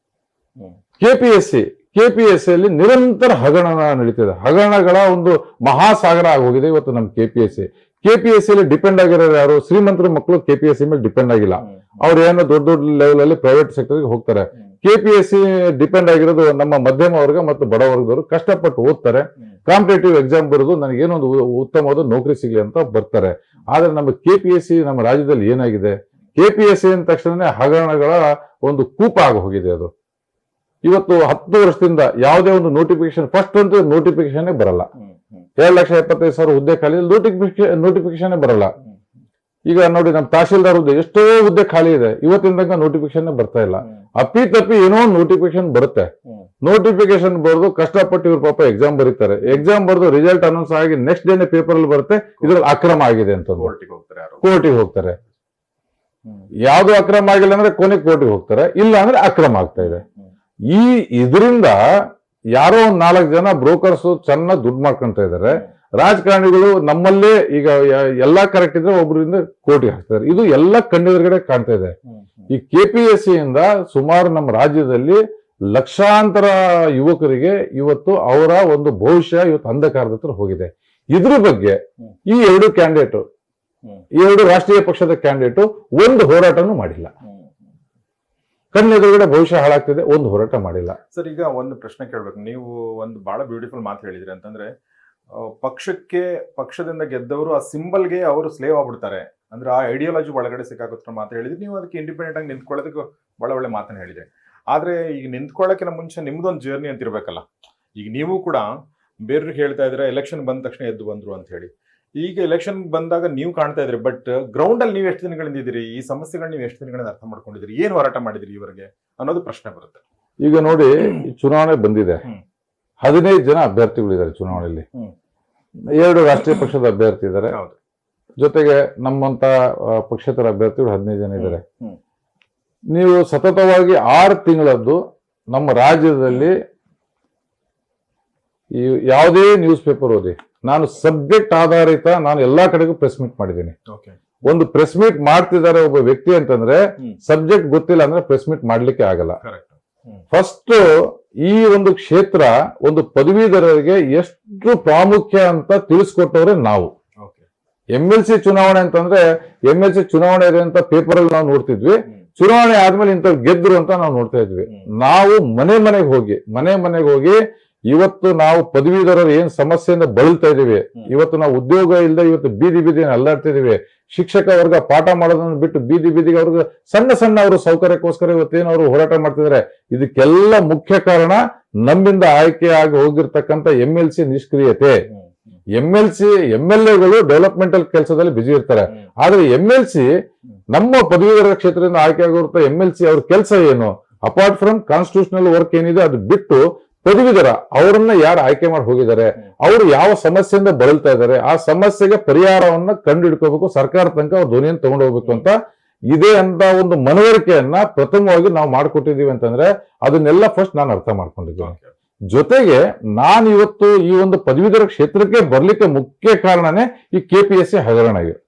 KPSC ಯಲ್ಲಿ ನಿರಂತರ ಹಗರಣ ನಡೀತಿದೆ. ಹಗರಣಗಳ ಒಂದು ಮಹಾಸಾಗರ ಆಗೋಗಿದೆ ಇವತ್ತು ನಮ್ಮ KPSC ಯಲ್ಲಿ ಡಿಪೆಂಡ್ ಆಗಿರೋರು ಯಾರು? ಶ್ರೀಮಂತರ ಮಕ್ಕಳು KPSC ಮೇಲೆ ಡಿಪೆಂಡ್ ಆಗಿಲ್ಲ. ಅವ್ರು ಏನೋ ದೊಡ್ಡ ಲೆವೆಲ್ ಅಲ್ಲಿ ಪ್ರೈವೇಟ್ ಸೆಕ್ಟರ್ಗೆ ಹೋಗ್ತಾರೆ. KPSC ಡಿಪೆಂಡ್ ಆಗಿರೋದು ನಮ್ಮ ಮಧ್ಯಮ ವರ್ಗ ಮತ್ತು ಬಡ ವರ್ಗದವರು ಕಷ್ಟಪಟ್ಟು ಓದ್ತಾರೆ, ಕಾಂಪಿಟೇಟಿವ್ ಎಕ್ಸಾಮ್ ಬರೆದು ನನಗೇನೊಂದು ಉತ್ತಮವಾದ ನೌಕರಿ ಸಿಗ್ಲಿ ಅಂತ ಬರ್ತಾರೆ. ಆದ್ರೆ ನಮ್ಮ KPSC ನಮ್ಮ ರಾಜ್ಯದಲ್ಲಿ ಏನಾಗಿದೆ? KPSC ಅಂದ ತಕ್ಷಣ ಹಗರಣಗಳ ಒಂದು ಕೂಪ ಆಗಿ ಹೋಗಿದೆ. ಅದು ಇವತ್ತು 10 ವರ್ಷದಿಂದ ಯಾವುದೇ ಒಂದು ನೋಟಿಫಿಕೇಶನ್, ಫಸ್ಟ್ ಅಂತೂ ನೋಟಿಫಿಕೇಶನ್ ಬರಲ್ಲ. 2,75,000 ಹುದ್ದೆ ಖಾಲಿ, ನೋಟಿಫಿಕೇಶನ್ ಬರಲ್ಲ. ಈಗ ನೋಡಿ, ನಮ್ಮ ತಹಶೀಲ್ದಾರ್ ಹುದ್ದೆ ಎಷ್ಟೋ ಹುದ್ದೆ ಖಾಲಿ ಇದೆ, ಇವತ್ತಿನ ತನಕ ನೋಟಿಫಿಕೇಶನ್ ಬರ್ತಾ ಇಲ್ಲ. ಅಪ್ಪಿ ಏನೋ ನೋಟಿಫಿಕೇಶನ್ ಬರುತ್ತೆ. ನೋಟಿಫಿಕೇಶನ್ ಬರೆದು ಕಷ್ಟಪಟ್ಟು ಇವ್ರು ಪಾಪ ಎಕ್ಸಾಮ್ ಬರೀತಾರೆ. ಎಕ್ಸಾಮ್ ಬರೆದು ರಿಸಲ್ಟ್ ಅನೌನ್ಸ್ ಆಗಿ ನೆಕ್ಸ್ಟ್ ಡೇನೆ ಪೇಪರ್ ಅಲ್ಲಿ ಬರುತ್ತೆ, ಇದ್ರಲ್ಲಿ ಅಕ್ರಮ ಆಗಿದೆ ಅಂತ ಕೋರ್ಟಿಗೆ ಹೋಗ್ತಾರೆ. ಯಾವ್ದು ಅಕ್ರಮ ಆಗಿಲ್ಲ ಅಂದ್ರೆ ಕೊನೆಗೆ ಕೋರ್ಟಿಗೆ ಹೋಗ್ತಾರೆ, ಇಲ್ಲ ಅಂದ್ರೆ ಅಕ್ರಮ ಆಗ್ತಾ ಇದೆ. ಇದರಿಂದ ಯಾರೋ 4 ಜನ ಬ್ರೋಕರ್ಸ್ ಚೆನ್ನಾಗಿ ದುಡ್ಡು ಮಾಡ್ಕೊಂತ ಇದ್ದಾರೆ. ರಾಜಕಾರಣಿಗಳು ನಮ್ಮಲ್ಲೇ ಈಗ ಎಲ್ಲಾ ಕರೆಕ್ಟ್ ಇದ್ರೆ ಒಬ್ಬರಿಂದ ಕೋರ್ಟಿಗೆ ಹಾಕ್ತಾರೆ. ಇದು ಎಲ್ಲ ಕಣ್ಣೆದುರುಗಡೆ ಕಾಣ್ತಾ ಇದೆ. ಈ KPSC ಇಂದ ಸುಮಾರು ನಮ್ಮ ರಾಜ್ಯದಲ್ಲಿ ಲಕ್ಷಾಂತರ ಯುವಕರಿಗೆ ಇವತ್ತು ಅವರ ಒಂದು ಭವಿಷ್ಯ ಇವತ್ತು ಅಂಧಕಾರದ ಹತ್ರ ಹೋಗಿದೆ. ಇದ್ರ ಬಗ್ಗೆ ಈ 2 ಕ್ಯಾಂಡಿಡೇಟ್, ಈ 2 ರಾಷ್ಟ್ರೀಯ ಪಕ್ಷದ ಕ್ಯಾಂಡಿಡೇಟ್ ಒಂದು ಹೋರಾಟನೂ ಮಾಡಿಲ್ಲ. ಕಣ್ಣೆದುರುಗಡೆ ಭವಿಷ್ಯ ಹಾಳಾಗ್ತಿದೆ, ಒಂದು ಹೋರಾಟ ಮಾಡಿಲ್ಲ. ಸರ್, ಈಗ ಒಂದು ಪ್ರಶ್ನೆ ಕೇಳ್ಬೇಕು. ನೀವು ಒಂದು ಬಹಳ ಬ್ಯೂಟಿಫುಲ್ ಮಾತು ಹೇಳಿದ್ರಿ. ಅಂತಂದ್ರೆ ಪಕ್ಷದಿಂದ ಗೆದ್ದವರು ಆ ಸಿಂಬಲ್ಗೆ ಅವರು ಸ್ಲೇವ್ ಆಗ್ಬಿಡ್ತಾರೆ, ಅಂದ್ರೆ ಆ ಐಡಿಯಾಲಜಿ ಒಳಗಡೆ ಸಿಕ್ಕಾಕೋತ್ರ ಮಾತು ಹೇಳಿದ್ರಿ. ನೀವು ಅದಕ್ಕೆ ಇಂಡಿಪೆಂಡೆಂಟ್ ಆಗಿ ನಿಂತ್ಕೊಳ್ಳೋದಕ್ಕೆ ಬಹಳ ಒಳ್ಳೆ ಮಾತನ್ನ ಹೇಳಿದ್ರಿ. ಆದ್ರೆ ಈಗ ನಿಂತ್ಕೊಳ್ಳೋಕ್ಕಿಂತ ಮುಂಚೆ ನಿಮ್ದೊಂದು ಜರ್ನಿ ಅಂತ ಇರ್ಬೇಕಲ್ಲ. ಈಗ ನೀವು ಕೂಡ ಬೇರೆಯವ್ರಿಗೆ ಹೇಳ್ತಾ ಇದ್ರೆ ಎಲೆಕ್ಷನ್ ಬಂದ ತಕ್ಷಣ ಎದ್ದು ಬಂದ್ರು ಅಂತ ಹೇಳಿ. ಈಗ ಎಲೆಕ್ಷನ್ ಬಂದಾಗ ನೀವು ಕಾಣ್ತಾ ಇದ್ರಿ, ಬಟ್ ಗ್ರೌಂಡ್ ಅಲ್ಲಿ ನೀವು ಎಷ್ಟು ದಿನಗಳಿಂದ ಇದ್ದೀರಿ, ಈ ಸಮಸ್ಯೆಗಳನ್ನ ನೀವು ಎಷ್ಟು ದಿನಗಳಿಂದ ಅರ್ಥ ಮಾಡ್ಕೊಂಡಿದ್ದೀರಿ, ಏನ್ ಹೋರಾಟ ಮಾಡಿದ್ರಿ ಇವರಿಗೆ ಅನ್ನೋದು ಪ್ರಶ್ನೆ ಬರುತ್ತೆ. ಈಗ ನೋಡಿ, ಈ ಚುನಾವಣೆ ಬಂದಿದೆ, 15 ಜನ ಅಭ್ಯರ್ಥಿಗಳಿದ್ದಾರೆ ಚುನಾವಣೆಯಲ್ಲಿ. 2 ರಾಷ್ಟ್ರೀಯ ಪಕ್ಷದ ಅಭ್ಯರ್ಥಿ ಇದ್ದಾರೆ, ಜೊತೆಗೆ ನಮ್ಮಂತ ಪಕ್ಷೇತರ ಅಭ್ಯರ್ಥಿಗಳು 15 ಜನ ಇದ್ದಾರೆ. ನೀವು ಸತತವಾಗಿ 6 ತಿಂಗಳದ್ದು ನಮ್ಮ ರಾಜ್ಯದಲ್ಲಿ ಈ ಯಾವುದೇ ನ್ಯೂಸ್ ಪೇಪರ್ ಓದಿ, ನಾನು ಸಬ್ಜೆಕ್ಟ್ ಆಧಾರಿತ ನಾನು ಎಲ್ಲಾ ಕಡೆಗೂ ಪ್ರೆಸ್ ಮೀಟ್ ಮಾಡಿದ್ದೀನಿ. ಒಂದು ಪ್ರೆಸ್ ಮೀಟ್ ಮಾಡ್ತಿದ್ದಾರೆ ಒಬ್ಬ ವ್ಯಕ್ತಿ ಅಂತಂದ್ರೆ ಸಬ್ಜೆಕ್ಟ್ ಗೊತ್ತಿಲ್ಲ ಅಂದ್ರೆ ಪ್ರೆಸ್ ಮೀಟ್ ಮಾಡ್ಲಿಕ್ಕೆ ಆಗಲ್ಲ. ಫಸ್ಟ್ ಈ ಒಂದು ಕ್ಷೇತ್ರ ಒಂದು ಪದವೀಧರರಿಗೆ ಎಷ್ಟು ಪ್ರಾಮುಖ್ಯ ಅಂತ ತಿಳಿಸ್ಕೊಟ್ಟವ್ರೆ ನಾವು. MLC ಚುನಾವಣೆ ಅಂತಂದ್ರೆ MLC ಚುನಾವಣೆ ಇದೆ ಅಂತ ಪೇಪರ್ ಅಲ್ಲಿ ನಾವು ನೋಡ್ತಿದ್ವಿ, ಚುನಾವಣೆ ಆದ್ಮೇಲೆ ಇಂಥ ಗೆದ್ರು ಅಂತ ನಾವು ನೋಡ್ತಾ ಇದ್ವಿ. ನಾವು ಮನೆ ಮನೆಗೆ ಹೋಗಿ ಇವತ್ತು ನಾವು ಪದವೀಧರರು ಏನ್ ಸಮಸ್ಯೆಯಿಂದ ಬಳಲ್ತಾ ಇದೀವಿ, ಇವತ್ತು ನಾವು ಉದ್ಯೋಗ ಇಲ್ಲದೆ ಇವತ್ತು ಬೀದಿ ಅಲ್ಲಾಡ್ತಾ ಇದೀವಿ, ಶಿಕ್ಷಕ ವರ್ಗ ಪಾಠ ಮಾಡೋದನ್ನ ಬಿಟ್ಟು ಬೀದಿಗೆ ಅವ್ರಿಗೆ ಸಣ್ಣ ಅವರು ಸೌಕರ್ಯಕ್ಕೋಸ್ಕರ ಇವತ್ತೇನು ಅವರು ಹೋರಾಟ ಮಾಡ್ತಿದ್ದಾರೆ. ಇದಕ್ಕೆಲ್ಲ ಮುಖ್ಯ ಕಾರಣ ನಮ್ಮಿಂದ ಆಯ್ಕೆ ಆಗಿ ಹೋಗಿರ್ತಕ್ಕಂಥ MLC ನಿಷ್ಕ್ರಿಯತೆ. MLAಗಳು ಡೆವಲಪ್ಮೆಂಟಲ್ ಕೆಲಸದಲ್ಲಿ ಬಿಜಿ ಇರ್ತಾರೆ, ಆದ್ರೆ MLC ನಮ್ಮ ಪದವೀಧರ ಕ್ಷೇತ್ರದಿಂದ ಆಯ್ಕೆ ಆಗಿರುತ್ತೆ. MLC ಅವ್ರ ಕೆಲಸ ಏನು, ಅಪಾರ್ಟ್ ಫ್ರಮ್ ಕಾನ್ಸ್ಟಿಟ್ಯೂಷನಲ್ ವರ್ಕ್ ಏನಿದೆ ಅದು ಬಿಟ್ಟು ಪದವೀಧರ ಅವರನ್ನ ಯಾರು ಆಯ್ಕೆ ಮಾಡಿ ಹೋಗಿದ್ದಾರೆ, ಅವರು ಯಾವ ಸಮಸ್ಯೆಯಿಂದ ಬಳಲ್ತಾ ಇದ್ದಾರೆ, ಆ ಸಮಸ್ಯೆಗೆ ಪರಿಹಾರವನ್ನ ಕಂಡು ಹಿಡ್ಕೋಬೇಕು, ಸರ್ಕಾರ ತನಕ ಅವ್ರ ಧ್ವನಿಯನ್ನು ತಗೊಂಡು ಹೋಗ್ಬೇಕು ಅಂತ ಇದೆ ಅಂತ ಒಂದು ಮನವರಿಕೆಯನ್ನ ಪ್ರಥಮವಾಗಿ ನಾವು ಮಾಡ್ಕೊಟ್ಟಿದೀವಿ ಅಂತಂದ್ರೆ ಅದನ್ನೆಲ್ಲ ಫಸ್ಟ್ ನಾನು ಅರ್ಥ ಮಾಡ್ಕೊಂಡಿದ್ದೀನಿ. ಜೊತೆಗೆ ನಾನು ಇವತ್ತು ಈ ಒಂದು ಪದವೀಧರ ಕ್ಷೇತ್ರಕ್ಕೆ ಬರ್ಲಿಕ್ಕೆ ಮುಖ್ಯ ಕಾರಣನೇ ಈ KPSC ಹಗರಣ ಆಗಿದೆ.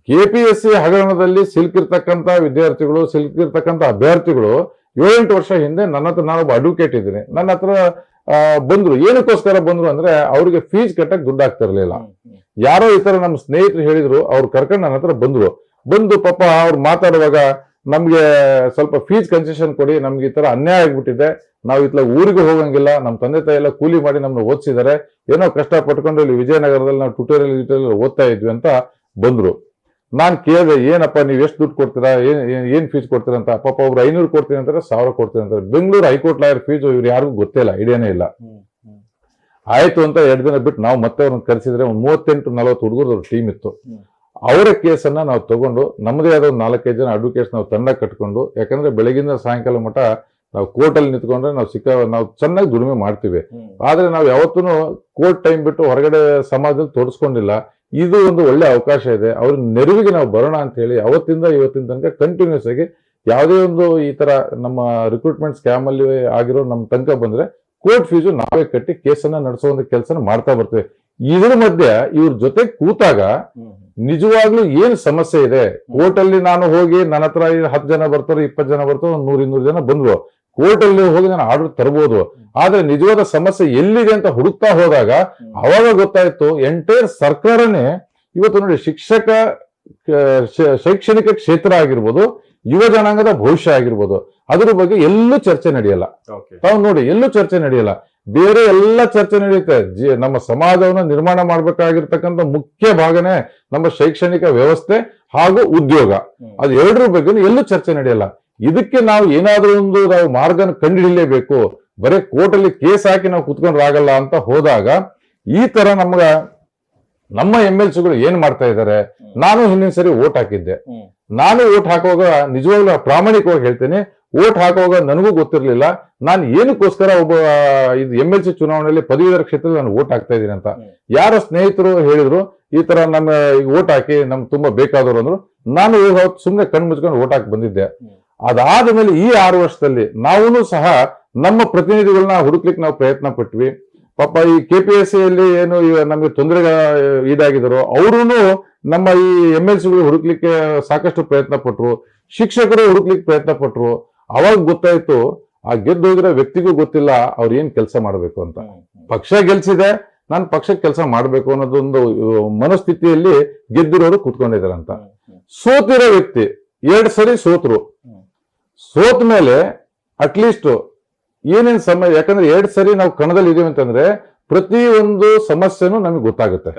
KPSC ಹಗರಣದಲ್ಲಿ ಸಿಲುಕಿರ್ತಕ್ಕಂಥ ವಿದ್ಯಾರ್ಥಿಗಳು, ಸಿಲುಕಿರ್ತಕ್ಕಂಥ ಅಭ್ಯರ್ಥಿಗಳು 7-8 ವರ್ಷ ಹಿಂದೆ ನನ್ನ ಹತ್ರ, ನಾನೊಬ್ಬ ಅಡ್ವೊಕೇಟ್ ಇದ್ದೀನಿ, ನನ್ನ ಹತ್ರ ಬಂದ್ರು. ಏನಕ್ಕೋಸ್ಕರ ಬಂದ್ರು ಅಂದ್ರೆ ಅವ್ರಿಗೆ ಫೀಸ್ ಕಟ್ಟಕ್ ದುಡ್ಡು ಆಗ್ತಿರ್ಲಿಲ್ಲ. ಯಾರೋ ಈ ತರ ನಮ್ಮ ಸ್ನೇಹಿತರು ಹೇಳಿದ್ರು, ಅವ್ರು ಕರ್ಕೊಂಡು ನನ್ನ ಹತ್ರ ಬಂದು ಪಾಪ ಅವ್ರು ಮಾತಾಡುವಾಗ ನಮ್ಗೆ ಸ್ವಲ್ಪ ಫೀಸ್ ಕನ್ಸೆಷನ್ ಕೊಡಿ, ನಮ್ಗೆ ಈ ತರ ಅನ್ಯಾಯ ಆಗ್ಬಿಟ್ಟಿದೆ, ನಾವು ಇತ್ಲ ಊರಿಗೆ ಹೋಗಂಗಿಲ್ಲ, ನಮ್ಮ ತಂದೆ ತಾಯಿ ಎಲ್ಲ ಕೂಲಿ ಮಾಡಿ ನಮ್ನ ಓದಿಸಿದ್ದಾರೆ, ಏನೋ ಕಷ್ಟ ಪಟ್ಕೊಂಡು ಇಲ್ಲಿ ವಿಜಯನಗರದಲ್ಲಿ ನಾವು ಟ್ಯುಟೋರಿಯಲ್ ಓದ್ತಾ ಇದ್ವಿ ಅಂತ ಬಂದ್ರು. ನಾನ್ ಕೇಳಿದೆ, ಏನಪ್ಪ ನೀವು ಎಷ್ಟು ದುಡ್ಡು ಕೊಡ್ತೀರಾ, ಏನ್ ಫೀಸ್ ಕೊಡ್ತೀರಾ ಅಂತ. ಪಾಪ ಒಬ್ರು 500 ಕೊಡ್ತೀನಿ ಅಂತಾರೆ, 1000 ಕೊಡ್ತೀನಿ ಅಂತಾರೆ. ಬೆಂಗಳೂರು ಹೈಕೋರ್ಟ್ ಲಾಯರ್ ಫೀಸ್ ಇವ್ರು ಯಾರಿಗೂ ಗೊತ್ತಿಲ್ಲ, ಐಡಿಯಾನೇ ಇಲ್ಲ. ಆಯ್ತು ಅಂತ 2 ದಿನ ಬಿಟ್ಟು ನಾವು ಮತ್ತೆ ಅವ್ರನ್ನ ಕರೆಸಿದ್ರೆ ಒಂದು 38-40 ಹುಡುಗರು ಟೀಮ್ ಇತ್ತು. ಅವರ ಕೇಸನ್ನ ನಾವು ತಗೊಂಡು ನಮ್ಮದೇ ಆದ ಒಂದು 4-5 ಜನ ಅಡ್ವೊಕೇಟ್ಸ್ ನಾವು ತಂಡ ಕಟ್ಕೊಂಡು, ಯಾಕಂದ್ರೆ ಬೆಳಗಿಂದ ಸಾಯಂಕಾಲ ಮಠ ನಾವು ಕೋರ್ಟಲ್ಲಿ ನಿಂತ್ಕೊಂಡ್ರೆ ನಾವು ಚೆನ್ನಾಗಿ ದುಡಿಮೆ ಮಾಡ್ತೀವಿ. ಆದ್ರೆ ನಾವು ಯಾವತ್ತೂ ಕೋರ್ಟ್ ಟೈಮ್ ಬಿಟ್ಟು ಹೊರಗಡೆ ಸಮಾಜದಲ್ಲಿ ತೋರಿಸ್ಕೊಂಡಿಲ್ಲ. ಇದು ಒಂದು ಒಳ್ಳೆ ಅವಕಾಶ ಇದೆ, ಅವ್ರ ನೆರವಿಗೆ ನಾವು ಬರೋಣ ಅಂತ ಹೇಳಿ ಅವತ್ತಿಂದ ಇವತ್ತಿನ ತನಕ ಕಂಟಿನ್ಯೂಸ್ ಆಗಿ ಯಾವುದೇ ಒಂದು ಈ ತರ ನಮ್ಮ ರಿಕ್ರೂಟ್ಮೆಂಟ್ ಸ್ಕ್ಯಾಮ್ ಅಲ್ಲಿ ಆಗಿರೋ ನಮ್ಮ ತನಕ ಬಂದ್ರೆ ಕೋರ್ಟ್ ಫೀಸು ನಾವೇ ಕಟ್ಟಿ ಕೇಸನ್ನ ನಡೆಸೋ ಒಂದು ಕೆಲಸನ ಮಾಡ್ತಾ ಬರ್ತೀವಿ. ಇದ್ರ ಮಧ್ಯೆ ಇವ್ರ ಜೊತೆ ಕೂತಾಗ ನಿಜವಾಗ್ಲೂ ಏನ್ ಸಮಸ್ಯೆ ಇದೆ, ಕೋರ್ಟ್ ಅಲ್ಲಿ ನಾನು ಹೋಗಿ ನನ್ನ ಹತ್ರ 10 ಜನ ಬರ್ತಾರೆ, 20 ಜನ ಬರ್ತಾರೆ, 100-200 ಜನ ಬಂದ್ರು, ಕೋರ್ಟ್ ಅಲ್ಲಿ ಹೋಗಿ ನಾನು ಆರ್ಡರ್ ತರಬಹುದು. ಆದ್ರೆ ನಿಜವಾದ ಸಮಸ್ಯೆ ಎಲ್ಲಿದೆ ಅಂತ ಹುಡುಕ್ತಾ ಹೋದಾಗ ಅವಾಗ ಗೊತ್ತಾಯ್ತು, ಎಂಟೈರ್ ಸರ್ಕಾರನೇ ಇವತ್ತು ನೋಡಿ ಶೈಕ್ಷಣಿಕ ಕ್ಷೇತ್ರ ಆಗಿರ್ಬೋದು, ಯುವ ಜನಾಂಗದ ಭವಿಷ್ಯ ಆಗಿರ್ಬೋದು, ಅದ್ರ ಬಗ್ಗೆ ಎಲ್ಲೂ ಚರ್ಚೆ ನಡೆಯಲ್ಲ. ತಾವು ನೋಡಿ, ಎಲ್ಲೂ ಚರ್ಚೆ ನಡೆಯಲ್ಲ. ಬೇರೆ ಎಲ್ಲ ಚರ್ಚೆ ನಡೆಯುತ್ತೆ. ನಮ್ಮ ಸಮಾಜವನ್ನ ನಿರ್ಮಾಣ ಮಾಡ್ಬೇಕಾಗಿರ್ತಕ್ಕಂಥ ಮುಖ್ಯ ಭಾಗನೇ ನಮ್ಮ ಶೈಕ್ಷಣಿಕ ವ್ಯವಸ್ಥೆ ಹಾಗೂ ಉದ್ಯೋಗ. ಅದು ಎರಡರ ಬಗ್ಗೆ ಎಲ್ಲೂ ಚರ್ಚೆ ನಡೆಯಲ್ಲ. ಇದಕ್ಕೆ ನಾವು ಏನಾದ್ರೂ ಒಂದು ನಾವು ಮಾರ್ಗನ ಕಂಡುಹಿಡಿಯಲೇಬೇಕು. ಬರೀ ಕೋರ್ಟಲ್ಲಿ ಕೇಸ್ ಹಾಕಿ ನಾವು ಕುತ್ಕೊಂಡ್ರಾಗಲ್ಲ ಅಂತ ಹೋದಾಗ ಈ ತರ ನಮ್ಮ MLCಗಳು ಏನ್ ಮಾಡ್ತಾ ಇದ್ದಾರೆ. ನಾನು ಹಿಂದಿನ ಸರಿ ವೋಟ್ ಹಾಕಿದ್ದೆ. ನಾನು ವೋಟ್ ಹಾಕುವಾಗ ನಿಜವಾಗ್ಲೂ ಪ್ರಾಮಾಣಿಕವಾಗಿ ಹೇಳ್ತೇನೆ, ವೋಟ್ ಹಾಕುವಾಗ ನನಗೂ ಗೊತ್ತಿರ್ಲಿಲ್ಲ ನಾನು ಏನಕ್ಕೋಸ್ಕರ ಒಬ್ಬ MLC ಚುನಾವಣೆಯಲ್ಲಿ ಪದವೀಧರ ಕ್ಷೇತ್ರದಲ್ಲಿ ನಾನು ವೋಟ್ ಹಾಕ್ತಾ ಇದ್ದೀನಿ ಅಂತ. ಯಾರೋ ಸ್ನೇಹಿತರು ಹೇಳಿದ್ರು, ಈ ತರ ನಮ್ಮ ವೋಟ್ ಹಾಕಿ ನಮ್ಗೆ ತುಂಬಾ ಬೇಕಾದವರು ಅಂದ್ರು. ನಾನು ಸುಮ್ಮನೆ ಕಣ್ಣು ಮುಚ್ಕೊಂಡು ವೋಟ್ ಹಾಕಿ ಬಂದಿದ್ದೆ. ಅದಾದ ಮೇಲೆ ಈ 6 ವರ್ಷದಲ್ಲಿ ನಾವು ಸಹ ನಮ್ಮ ಪ್ರತಿನಿಧಿಗಳನ್ನ ಹುಡುಕ್ಲಿಕ್ಕೆ ನಾವು ಪ್ರಯತ್ನ ಪಟ್ವಿ. ಪಾಪ ಈ KPSCಯಲ್ಲಿ ಏನು ನಮಗೆ ತೊಂದರೆ ಇದಾಗಿದ್ದಾರೋ ಅವರು ನಮ್ಮ ಈ MLCಗಳು ಹುಡುಕ್ಲಿಕ್ಕೆ ಸಾಕಷ್ಟು ಪ್ರಯತ್ನ ಪಟ್ರು, ಶಿಕ್ಷಕರು ಹುಡುಕ್ಲಿಕ್ಕೆ ಪ್ರಯತ್ನ ಪಟ್ರು. ಅವಾಗ ಗೊತ್ತಾಯ್ತು, ಆ ಗೆದ್ದೋಗಿರೋ ವ್ಯಕ್ತಿಗೂ ಗೊತ್ತಿಲ್ಲ ಅವ್ರು ಏನ್ ಕೆಲಸ ಮಾಡ್ಬೇಕು ಅಂತ. ಪಕ್ಷ ಗೆಲ್ಸಿದೆ, ನಾನು ಪಕ್ಷಕ್ಕೆ ಕೆಲಸ ಮಾಡ್ಬೇಕು ಅನ್ನೋದೊಂದು ಮನಸ್ಥಿತಿಯಲ್ಲಿ ಗೆದ್ದಿರೋರು ಕುತ್ಕೊಂಡಿದ್ದಾರೆ ಅಂತ. ಸೋತಿರೋ ವ್ಯಕ್ತಿ 2 ಸರಿ ಸೋತರು. ಸೋತ ಮೇಲೆ ಅಟ್ಲೀಸ್ಟ್ ಏನೇನ್ ಸಮಯ, ಯಾಕಂದ್ರೆ 2 ಸರಿ ನಾವು ಕಣದಲ್ಲಿ ಇದೀವಿ ಅಂತಂದ್ರೆ ಪ್ರತಿ ಒಂದು ಸಮಸ್ಯೆನೂ ನಮಗೆ ಗೊತ್ತಾಗುತ್ತೆ.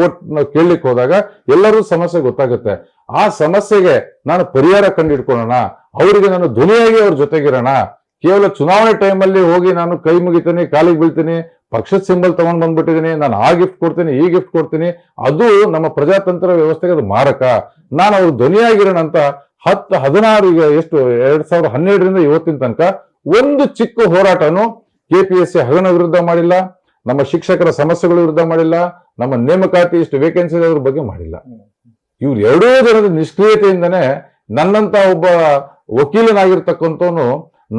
ಓಟ್ ನಾವು ಕೇಳಲಿಕ್ಕೆ ಹೋದಾಗ ಎಲ್ಲರೂ ಸಮಸ್ಯೆ ಗೊತ್ತಾಗುತ್ತೆ. ಆ ಸಮಸ್ಯೆಗೆ ನಾನು ಪರಿಹಾರ ಕಂಡುಹಿಡ್ಕೊಳ್ಳೋಣ, ಅವರಿಗೆ ನಾನು ಧ್ವನಿಯಾಗಿ ಅವ್ರ ಜೊತೆಗಿರೋಣ. ಕೇವಲ ಚುನಾವಣೆ ಟೈಮಲ್ಲಿ ಹೋಗಿ ನಾನು ಕೈ ಮುಗಿತೀನಿ, ಕಾಲಿಗೆ ಬೀಳ್ತೀನಿ, ಪಕ್ಷದ ಸಿಂಬಲ್ ತಗೊಂಡ್ ಬಂದ್ಬಿಟ್ಟಿದ್ದೀನಿ, ನಾನು ಆ ಗಿಫ್ಟ್ ಕೊಡ್ತೀನಿ, ಈ ಗಿಫ್ಟ್ ಕೊಡ್ತೀನಿ, ಅದು ನಮ್ಮ ಪ್ರಜಾತಂತ್ರ ವ್ಯವಸ್ಥೆಗೆ ಅದು ಮಾರಕ. ನಾನು ಅವ್ರು ಧ್ವನಿಯಾಗಿರೋಣ ಅಂತ 16 ಈಗ ಎಷ್ಟು 2012ರಿಂದ ಇವತ್ತಿನ ತನಕ ಒಂದು ಚಿಕ್ಕ ಹೋರಾಟನು KPSC ಹಗರಣ ವಿರುದ್ಧ ಮಾಡಿಲ್ಲ, ನಮ್ಮ ಶಿಕ್ಷಕರ ಸಮಸ್ಯೆಗಳ ವಿರುದ್ಧ ಮಾಡಿಲ್ಲ, ನಮ್ಮ ನೇಮಕಾತಿ ಇಷ್ಟು ವೇಕೆನ್ಸಿ ಅದ್ರ ಬಗ್ಗೆ ಮಾಡಿಲ್ಲ. ಇವ್ರು ಎರಡೂ ಜನದ ನಿಷ್ಕ್ರಿಯತೆಯಿಂದನೇ ನನ್ನಂತ ಒಬ್ಬ ವಕೀಲನಾಗಿರ್ತಕ್ಕಂಥವನು,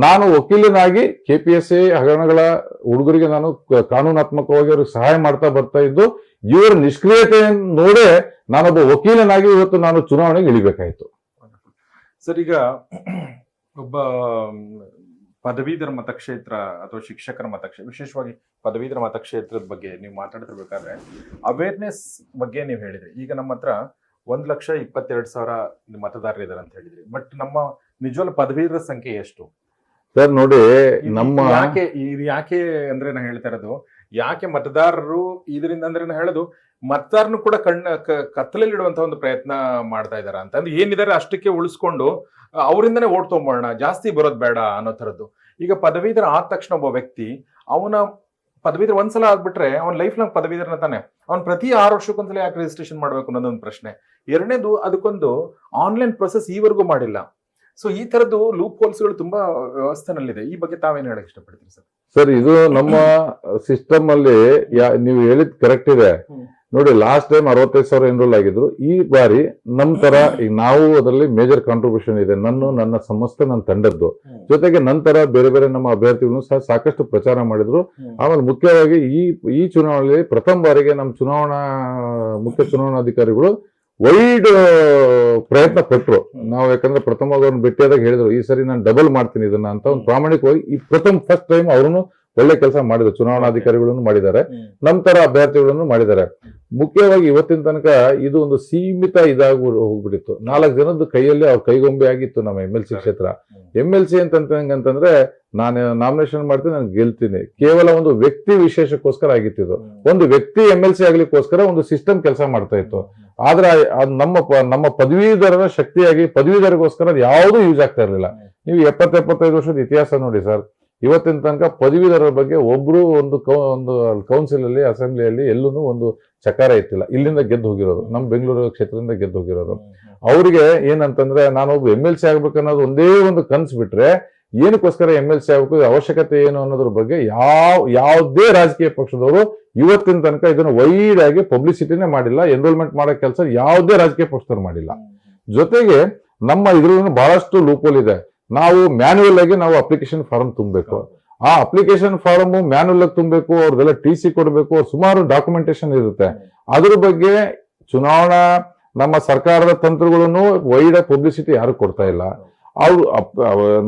ನಾನು ವಕೀಲನಾಗಿ KPSC ಹಗರಣಗಳ ಹುಡುಗರಿಗೆ ನಾನು ಕಾನೂನಾತ್ಮಕವಾಗಿ ಅವ್ರಿಗೆ ಸಹಾಯ ಮಾಡ್ತಾ ಬರ್ತಾ ಇದ್ದು, ಇವರ ನಿಷ್ಕ್ರಿಯತೆಯನ್ನು ನೋಡೇ ನಾನೊಬ್ಬ ವಕೀಲನಾಗಿ ಇವತ್ತು ನಾನು ಚುನಾವಣೆಗೆ ಇಳಿಬೇಕಾಯ್ತು. ಸರ್, ಈಗ ಒಬ್ಬ ಪದವೀಧರ ಮತಕ್ಷೇತ್ರ ಅಥವಾ ಶಿಕ್ಷಕರ ಮತಕ್ಷೇತ್ರ, ವಿಶೇಷವಾಗಿ ಪದವೀಧರ ಮತಕ್ಷೇತ್ರದ ಬಗ್ಗೆ ನೀವು ಮಾತಾಡ್ತಿರ್ಬೇಕಾದ್ರೆ ಅವೇರ್ನೆಸ್ ಬಗ್ಗೆ ನೀವು ಹೇಳಿದ್ರಿ. ಈಗ ನಮ್ಮ ಹತ್ರ 1,22,000 ಮತದಾರರು ಇದಾರೆ ಅಂತ ಹೇಳಿದ್ರಿ. ಬಟ್ ನಮ್ಮ ನಿಜವಾದ ಪದವೀಧರ ಸಂಖ್ಯೆ ಎಷ್ಟು ಸರ್? ನೋಡಿ, ನಮ್ಮ ಯಾಕೆ ಅಂದ್ರೆ ನಾ ಹೇಳ್ತಾ ಇರೋದು, ಯಾಕೆ ಮತದಾರರು ಇದರಿಂದ ಅಂದ್ರೆ ನಾ ಹೇಳೋದು, ಮತದಾರನು ಕೂಡ ಕತ್ತಲಲ್ಲಿ ಇಡುವಂತ ಒಂದು ಪ್ರಯತ್ನ ಮಾಡ್ತಾ ಇದಾರ ಅಂತ. ಅಂದ್ರೆ ಏನಿದ್ದಾರೆ ಅಷ್ಟಕ್ಕೆ ಉಳಿಸ್ಕೊಂಡು ಅವರಿಂದನೇ ಓಟ್ ತಗೊಂಬೋಣ, ಜಾಸ್ತಿ ಬರೋದ್ ಬೇಡ ಅನ್ನೋ ತರದ್ದು. ಈಗ ಪದವೀಧರ ಆದ ತಕ್ಷಣ ಒಬ್ಬ ವ್ಯಕ್ತಿ ಅವನ ಪದವೀಧರ ಒಂದ್ಸಲ ಆಗ್ಬಿಟ್ರೆ ಅವ್ನ ಲೈಫ್ ಲಾಂಗ್ ಪದವೀಧರನ ತಾನೆ. ಅವ್ನು ಪ್ರತಿ 6 ವರ್ಷಕ್ಕೊಂದ್ಸಲ ಯಾಕೆ ರಿಜಿಸ್ಟ್ರೇಷನ್ ಮಾಡ್ಬೇಕು ಅನ್ನೋದೊಂದು ಪ್ರಶ್ನೆ. ಎರಡನೇದು, ಅದಕ್ಕೊಂದು ಆನ್ಲೈನ್ ಪ್ರೊಸೆಸ್ ಈವರೆಗೂ ಮಾಡಿಲ್ಲ. ಸೊ ಈ ತರದ್ದು ಲೂಪ್ ಹೋಲ್ಸ್ಗಳು ತುಂಬಾ ವ್ಯವಸ್ಥೆನಲ್ಲಿದೆ. ಈ ಬಗ್ಗೆ ತಾವೇನು ಹೇಳಕ್ ಇಷ್ಟಪಡ್ತೀರಿ ಸರ್? ಸರ್, ಇದು ನಮ್ಮ ಸಿಸ್ಟಮ್ ಅಲ್ಲಿ ನೀವು ಹೇಳಿದ್ ಕರೆಕ್ಟ್ ಇದೆ. ನೋಡಿ, ಲಾಸ್ಟ್ ಟೈಮ್ 65,000 ಎನ್ರೋಲ್ ಆಗಿದ್ರು. ಈ ಬಾರಿ ನಮ್ ತರ ಈಗ ನಾವು ಅದರಲ್ಲಿ ಮೇಜರ್ ಕಾಂಟ್ರಿಬ್ಯೂಷನ್ ಇದೆ, ನನ್ನ ಸಮಸ್ತ ನನ್ನ ತಂಡದ್ದು. ಜೊತೆಗೆ ನಂತರ ಬೇರೆ ಬೇರೆ ನಮ್ಮ ಅಭ್ಯರ್ಥಿಗಳನ್ನು ಸಹ ಸಾಕಷ್ಟು ಪ್ರಚಾರ ಮಾಡಿದ್ರು. ಆಮೇಲೆ ಮುಖ್ಯವಾಗಿ ಈ ಚುನಾವಣೆಯಲ್ಲಿ ಪ್ರಥಮ ಬಾರಿಗೆ ನಮ್ಮ ಮುಖ್ಯ ಚುನಾವಣಾಧಿಕಾರಿಗಳು ವೈಡ್ ಪ್ರಯತ್ನ ಪಟ್ರು. ನಾವು ಯಾಕಂದ್ರೆ ಪ್ರಥಮವಾಗಿ ಅವ್ರನ್ನ ಭೇಟಿಯಾದಾಗ ಹೇಳಿದ್ರು, ಈ ಸರಿ ನಾನು ಡಬಲ್ ಮಾಡ್ತೀನಿ ಇದನ್ನ ಅಂತ. ಒಂದು ಪ್ರಾಮಾಣಿಕವಾಗಿ ಈ ಫಸ್ಟ್ ಟೈಮ್ ಅವ್ರನ್ನು ಒಳ್ಳೆ ಕೆಲಸ ಮಾಡಿದ್ರು. ಚುನಾವಣಾಧಿಕಾರಿಗಳನ್ನು ಮಾಡಿದ್ದಾರೆ, ನಂತರ ಅಭ್ಯರ್ಥಿಗಳನ್ನು ಮಾಡಿದ್ದಾರೆ. ಮುಖ್ಯವಾಗಿ ಇವತ್ತಿನ ತನಕ ಇದು ಒಂದು ಸೀಮಿತ ಇದಾಗಿ ಹೋಗ್ಬಿಟ್ಟಿತ್ತು. 4 ಜನದ ಕೈಯಲ್ಲಿ ಅವ್ರ ಕೈಗೊಂಬೆ ಆಗಿತ್ತು ನಮ್ಮ MLC ಕ್ಷೇತ್ರ. MLC ಅಂತಂದ್ರೆ ನಾನು ನಾಮಿನೇಷನ್ ಮಾಡ್ತೀನಿ, ನಾನು ಗೆಲ್ತೀನಿ, ಕೇವಲ ಒಂದು ವ್ಯಕ್ತಿ ವಿಶೇಷಕ್ಕೋಸ್ಕರ ಆಗಿತ್ತು. ಒಂದು ವ್ಯಕ್ತಿ MLC ಆಗ್ಲಿಕ್ಕೋಸ್ಕರ ಒಂದು ಸಿಸ್ಟಮ್ ಕೆಲಸ ಮಾಡ್ತಾ ಇತ್ತು. ಆದ್ರೆ ನಮ್ಮ ಪದವೀಧರರ ಶಕ್ತಿಯಾಗಿ ಪದವೀಧರಿಗೋಸ್ಕರ ಅದು ಯಾವುದೂ ಯೂಸ್ ಆಗ್ತಾ ಇರಲಿಲ್ಲ. ನೀವು 70-75 ವರ್ಷದ ಇತಿಹಾಸ ನೋಡಿ ಸರ್, ಇವತ್ತಿನ ತನಕ ಪದವೀಧರರ ಬಗ್ಗೆ ಒಬ್ರು ಒಂದು ಕೌನ್ಸಿಲ್ ಅಲ್ಲಿ, ಅಸೆಂಬ್ಲಿಯಲ್ಲಿ ಎಲ್ಲೂ ಒಂದು ಚಕಾರ ಇತ್ತಿಲ್ಲ. ಇಲ್ಲಿಂದ ಗೆದ್ದು ಹೋಗಿರೋದು, ನಮ್ಮ ಬೆಂಗಳೂರು ಕ್ಷೇತ್ರದಿಂದ ಗೆದ್ದು ಹೋಗಿರೋದು. ಅವ್ರಿಗೆ ಏನಂತಂದ್ರೆ, ನಾನೊಬ್ಬ MLC ಆಗ್ಬೇಕನ್ನೋದು ಒಂದೇ ಒಂದು ಕನ್ಸು ಬಿಟ್ರೆ, ಏನಕ್ಕೋಸ್ಕರ MLC ಆಗ್ಬೇಕು, ಅವಶ್ಯಕತೆ ಏನು ಅನ್ನೋದ್ರ ಬಗ್ಗೆ ಯಾವುದೇ ರಾಜಕೀಯ ಪಕ್ಷದವರು ಇವತ್ತಿನ ತನಕ ಇದನ್ನು ವೈಡ್ ಆಗಿ ಪಬ್ಲಿಸಿಟಿನೇ ಮಾಡಿಲ್ಲ. ಎನ್ರೋಲ್ಮೆಂಟ್ ಮಾಡೋ ಕೆಲಸ ಯಾವುದೇ ರಾಜಕೀಯ ಪಕ್ಷದವ್ರು ಮಾಡಿಲ್ಲ. ಜೊತೆಗೆ ನಮ್ಮ ಇದ್ರಲ್ಲೂ ಬಹಳಷ್ಟು ಲೂಪೋಲ್ ಇದೆ. ನಾವು ಮ್ಯಾನ್ಯುವಲ್ ಆಗಿ ನಾವು ಅಪ್ಲಿಕೇಶನ್ ಫಾರ್ಮ್ ತುಂಬಬೇಕು. ಆ ಅಪ್ಲಿಕೇಶನ್ ಫಾರ್ಮ್ ಮ್ಯಾನ್ಯುವಲ್ ಆಗಿ ತುಂಬಬೇಕು, ಅವ್ರದೆಲ್ಲ TC ಕೊಡಬೇಕು, ಸುಮಾರು ಡಾಕ್ಯುಮೆಂಟೇಶನ್ ಇರುತ್ತೆ. ಅದ್ರ ಬಗ್ಗೆ ಚುನಾವಣಾ ನಮ್ಮ ಸರ್ಕಾರದ ತಂತ್ರಗಳನ್ನು ವೈಡ್ ಪಬ್ಲಿಸಿಟಿ ಯಾರು ಕೊಡ್ತಾ ಇಲ್ಲ.